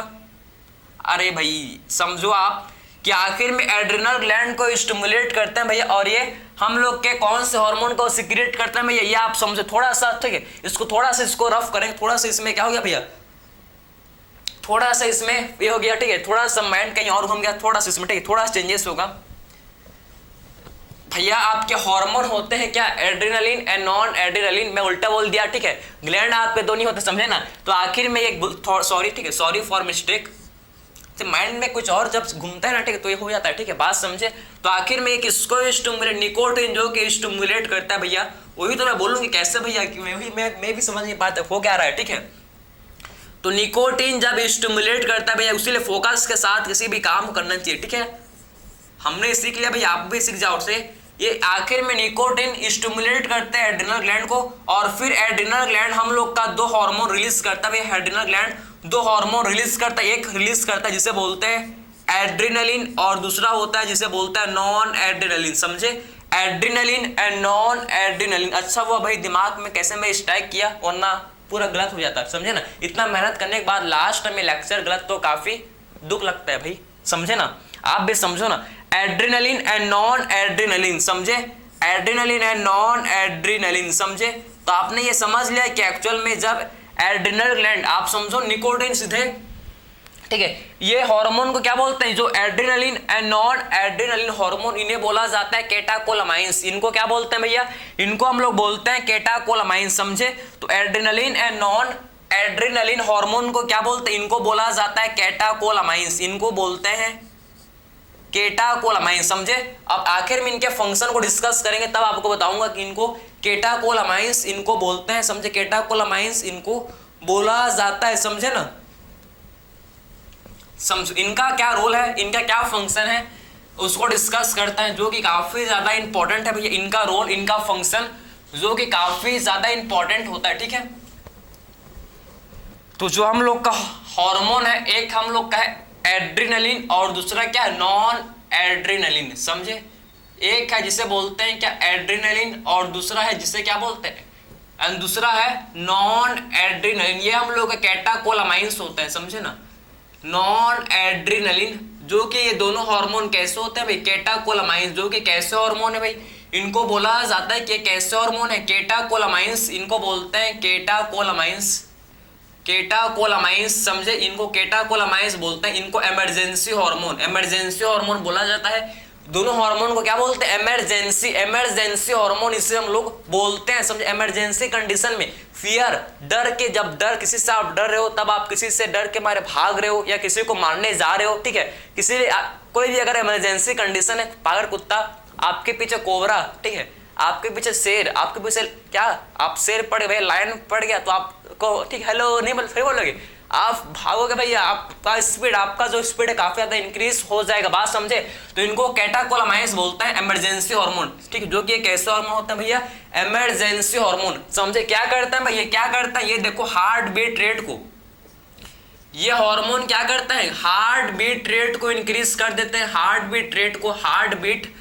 अरे भाई समझो आप कि आखिर में एड्रिनल ग्लैंड को स्टिमुलेट करते हैं भैया, और ये हम लोग के कौन से हार्मोन को सिक्रेट करते हैं भैया, ये आप समझो थोड़ा सा, ठीक है। इसको थोड़ा सा इसको रफ करें, थोड़ा सा इसमें क्या हो गया भैया, थोड़ा सा इसमें ये हो गया, ठीक है, थोड़ा सा माइंड कहीं और घूम गया, थोड़ा सा इसमें, ठीक है, थोड़ा सा चेंजेस होगा भैया। आपके हार्मोन होते हैं क्या, एड्रेनालिन एंड नॉन एड्रेनालिन, मैं उल्टा बोल दिया, ठीक है, ग्लैंड आपके दो नहीं होते, समझे ना। तो आखिर में एक सॉरी, ठीक है, सॉरी फॉर मिस्टेक, माइंड में कुछ और जब घूमता है ना, ठीक है, तो ये हो जाता है, ठीक है, बात समझे। तो आखिर में एक इसको स्टिमुलेट, निकोटीन जो कि स्टिमुलेट करता है भैया, वही तो मैं बोलूंगी कैसे भैया, मैं भी समझ नहीं पाता हो क्या रहा है, ठीक है। तो निकोटीन जब स्टिमुलेट करता है भैया, उसीलिए फोकस के साथ किसी भी काम को करना चाहिए, ठीक है। हमने सीख लिया भैया, आप भी सीख जाओ से। ये आखिर में निकोटीन स्टिमुलेट करते हैं एड्रिनल ग्लैंड को, और फिर एड्रिनल ग्लैंड हम लोग का दो हार्मोन रिलीज करता है। एड्रिनल ग्लैंड दो हार्मोन रिलीज करता है, एक रिलीज करता है जिसे बोलते हैं एड्रिनलिन, और दूसरा होता है जिसे बोलता है नॉन एड्रिनलिन, समझे, एड्रिनलिन एंड नॉन एड्रिनलिन। अच्छा हुआ भाई दिमाग में कैसे मैं स्ट्राइक किया, वरना पूरा गलत हो जाता, समझे ना। इतना मेहनत करने के बाद लास्ट में लेक्चर गलत तो काफी दुख लगता है भाई, समझे ना, आप भी समझो ना। एड्रिनलिन एंड नॉन एड्रिनलिन, समझे, एड्रिनलिन एंड नॉन एड्रिनलिन, समझे। तो आपने ये समझ लिया कि एक्चुअल में जब एड्रिनल ग्लैंड, आप समझो निकोटीन सीधे, ठीक है, ये हार्मोन को क्या बोलते हैं, जो adrenaline and non adrenaline hormone, इन्हें बोला जाता है कैटाकोलामाइंस। इनको क्या बोलते हैं भैया, इनको हम लोग बोलते हैं कैटाकोलामाइंस, समझे। तो adrenaline and non adrenaline hormone को क्या बोलते हैं, इनको बोला जाता है कैटाकोलामाइंस, इनको बोलते हैं केटाकोलामाइन, समझे। अब आखिर में इनके फंक्शन को डिस्कस करेंगे तब आपको बताऊंगा कि इनको केटाकोलामाइंस इनको बोलते हैं, समझे। केटाकोलामाइंस इनको बोला जाता है, समझे ना। समझो इनका क्या रोल है, इनका क्या फंक्शन है, उसको डिस्कस करते हैं, जो कि काफी ज्यादा इंपॉर्टेंट है भैया। इनका रोल, इनका फंक्शन जो कि काफी ज्यादा इंपॉर्टेंट होता है, ठीक है। तो जो हम लोग का हार्मोन है, एक हम लोग का है एड्रिनलिन और दूसरा क्या है नॉन एड्रिनलिन, समझे। एक है जिसे बोलते हैं क्या एड्रिनलिन और दूसरा है जिसे क्या बोलते हैं, एंड दूसरा है नॉन एड्रिनलिन। ये हम लोग का कैटाकोलामाइंस होते हैं, समझे ना। नॉन एड्रिनलिन जो कि ये दोनों हार्मोन कैसे होते हैं भाई, कैटाकोलामाइंस, जो कि कैसे हार्मोन है भाई, इनको बोला जाता है कि कैसे हार्मोन है, केटाकोलामाइंस, इनको बोलते हैं केटाकोलामाइंस। केटाकोलामाइंस, समझे, इनको केटाकोलामाइंस बोलते हैं। इनको इमरजेंसी हार्मोन, इमरजेंसी हार्मोन बोला जाता है। दोनों हार्मोन को क्या बोलते हैं, इमरजेंसी, इमरजेंसी हार्मोन इसे हम लोग बोलते हैं, समझे। इमरजेंसी कंडीशन में फियर, डर के, जब डर किसी से आप डर रहे हो, तब आप किसी से डर के मारे भाग रहे हो या किसी को मारने जा रहे हो, ठीक है। किसी कोई भी अगर इमरजेंसी कंडीशन है, पागल कुत्ता, आपके पीछे कोबरा, ठीक है, आपके पीछे शेर, आपके पीछे क्या, आप शेर पड़ गए, लायन पड़ गया तो आपको ठीक हेलो नहीं बोल, फिर बोलोगे, आप भागोगे भैया, आपका स्पीड, आपका जो स्पीड है काफी ज्यादा इंक्रीज हो जाएगा, बात समझे। तो इनको कैटाकोलामाइंस बोलते हैं, इमरजेंसी हार्मोन, ठीक है। जो कि कैसे हार्मोन होता है भैया, इमरजेंसी हार्मोन, समझे। क्या करता है भैया, क्या करता है, ये देखो हार्ट बीट रेट को, ये हार्मोन क्या करता है, हार्ट बीट रेट को इंक्रीज कर देते हैं। हार्ट बीट रेट को, हार्ट बीट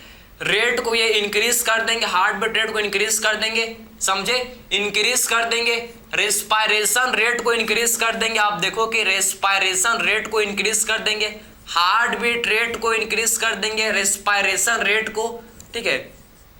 रेट को ये इंक्रीज कर देंगे, हार्ट बीट रेट को इंक्रीज कर देंगे, समझे, इंक्रीज कर देंगे। रेस्पायरेशन रेट को इंक्रीज कर देंगे, आप देखो कि रेस्पायरेशन रेट को इंक्रीज कर देंगे, हार्ट बीट रेट को इंक्रीज कर देंगे, रेस्पायरेशन रेट को, ठीक है,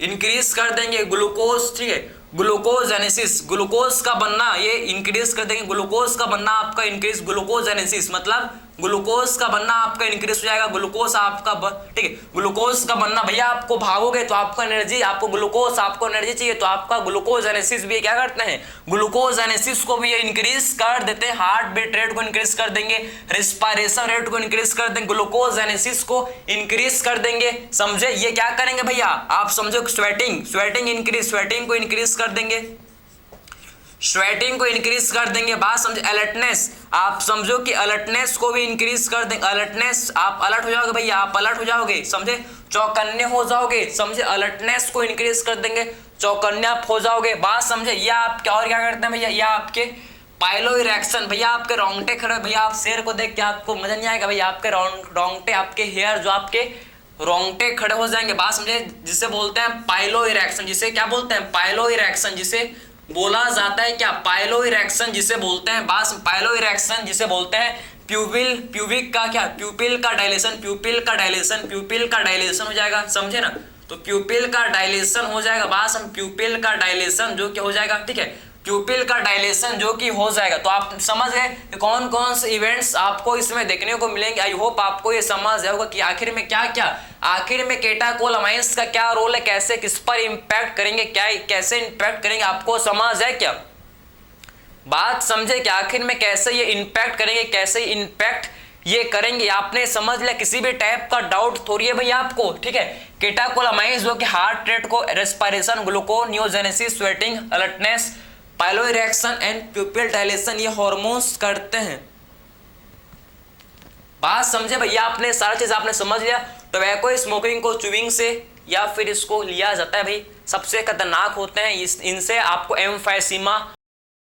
इंक्रीज कर देंगे। ग्लूकोज, ठीक है, ग्लूकोजेनेसिस, ग्लूकोज का बनना ये इंक्रीज कर देंगे, ग्लूकोज का बनना आपका इंक्रीज, ग्लूकोजेनेसिस मतलब ग्लूकोज का बनना आपका इंक्रीज हो जाएगा, ग्लूकोज आपका, ठीक है, ग्लूकोज का बनना भैया, आपको भागोगे तो आपको एनर्जी, आपको ग्लूकोज, आपको एनर्जी चाहिए तो आपका ग्लूकोजेनेसिस भी क्या करते हैं, ग्लूकोजेनेसिस को भी ये इंक्रीज कर देते हैं। हार्ट बीट रेट को इंक्रीज कर देंगे, रेस्पायरेशन रेट को इंक्रीज कर देंगे, ग्लूकोजेनेसिस को इंक्रीज कर देंगे, समझे। ये क्या करेंगे भैया, आप समझो स्वेटिंग, स्वेटिंग इंक्रीज, स्वेटिंग को इंक्रीज कर देंगे, स्वेटिंग को इंक्रीज कर देंगे, बात समझे। अलर्टनेस, आप समझो कि अलर्टनेस को भी इंक्रीज कर देंगे, अलर्टनेस, आप अलर्ट हो जाओगे भैया, आप अलर्ट हो जाओगे, समझे, चौकन्ने हो जाओगे, समझे। अलर्टनेस को इंक्रीज कर देंगे, चौकन्ने आप हो जाओगे, बात समझे। ये आप क्या और क्या करते हैं भैया, ये आपके पाइलो इरेक्शन, भैया आपके रोंगटे खड़े, भैया आप शेर को देख के आपको मजा नहीं आएगा भैया, आपके रोंगटे, आपके हेयर जो आपके रोंगटे खड़े हो जाएंगे, बात समझे, जिसे बोलते हैं पाइलो इरेक्शन, जिसे क्या बोलते हैं, पाइलो इरेक्शन, जिसे बोला जाता है क्या, पाइलो इरेक्शन जिसे बोलते हैं, बास पाइलो इरेक्शन जिसे बोलते हैं प्यूपिल, प्यूबिक का क्या, प्यूपिल का डायलेशन, प्यूपिल का डायलेशन, प्यूपिल का डायलेशन हो जाएगा, समझे ना। तो प्यूपिल का डायलेशन हो जाएगा, बास हम प्यूपिल का डायलेशन जो कि हो जाएगा, ठीक है, प्यूपिल का डायलेशन जो कि हो जाएगा। तो आप समझ गए कि कौन कौन से इवेंट्स आपको इसमें देखने को मिलेंगे। आई होप आपको ये समझ आया होगा कि आखिर में क्या क्या, आखिर में केटाकोलामाइंस का क्या रोल है, कैसे किस पर इंपैक्ट करेंगे, क्या कैसे इंपैक्ट करेंगे, आपको समझ है क्या, बात समझे कि आखिर में कैसे ये इंपैक्ट करेंगे, कैसे इंपैक्ट ये करेंगे, आपने समझ लिया। किसी भी टाइप का डाउट थोड़ी है भैया आपको, ठीक है। केटाकोलामाइंस जो कि हार्ट रेट को, respiration, gluconeogenesis, sweating, alertness, pilo erection and प्यूपिल dilation ये हार्मोन्स करते हैं, बात समझे भैया। आपने सारा चीज आपने समझ लिया। टोबैको स्मोकिंग को च्यूइंग से या फिर इसको लिया जाता है भाई, सबसे खतरनाक होते हैं, इनसे आपको एम्फाइसीमा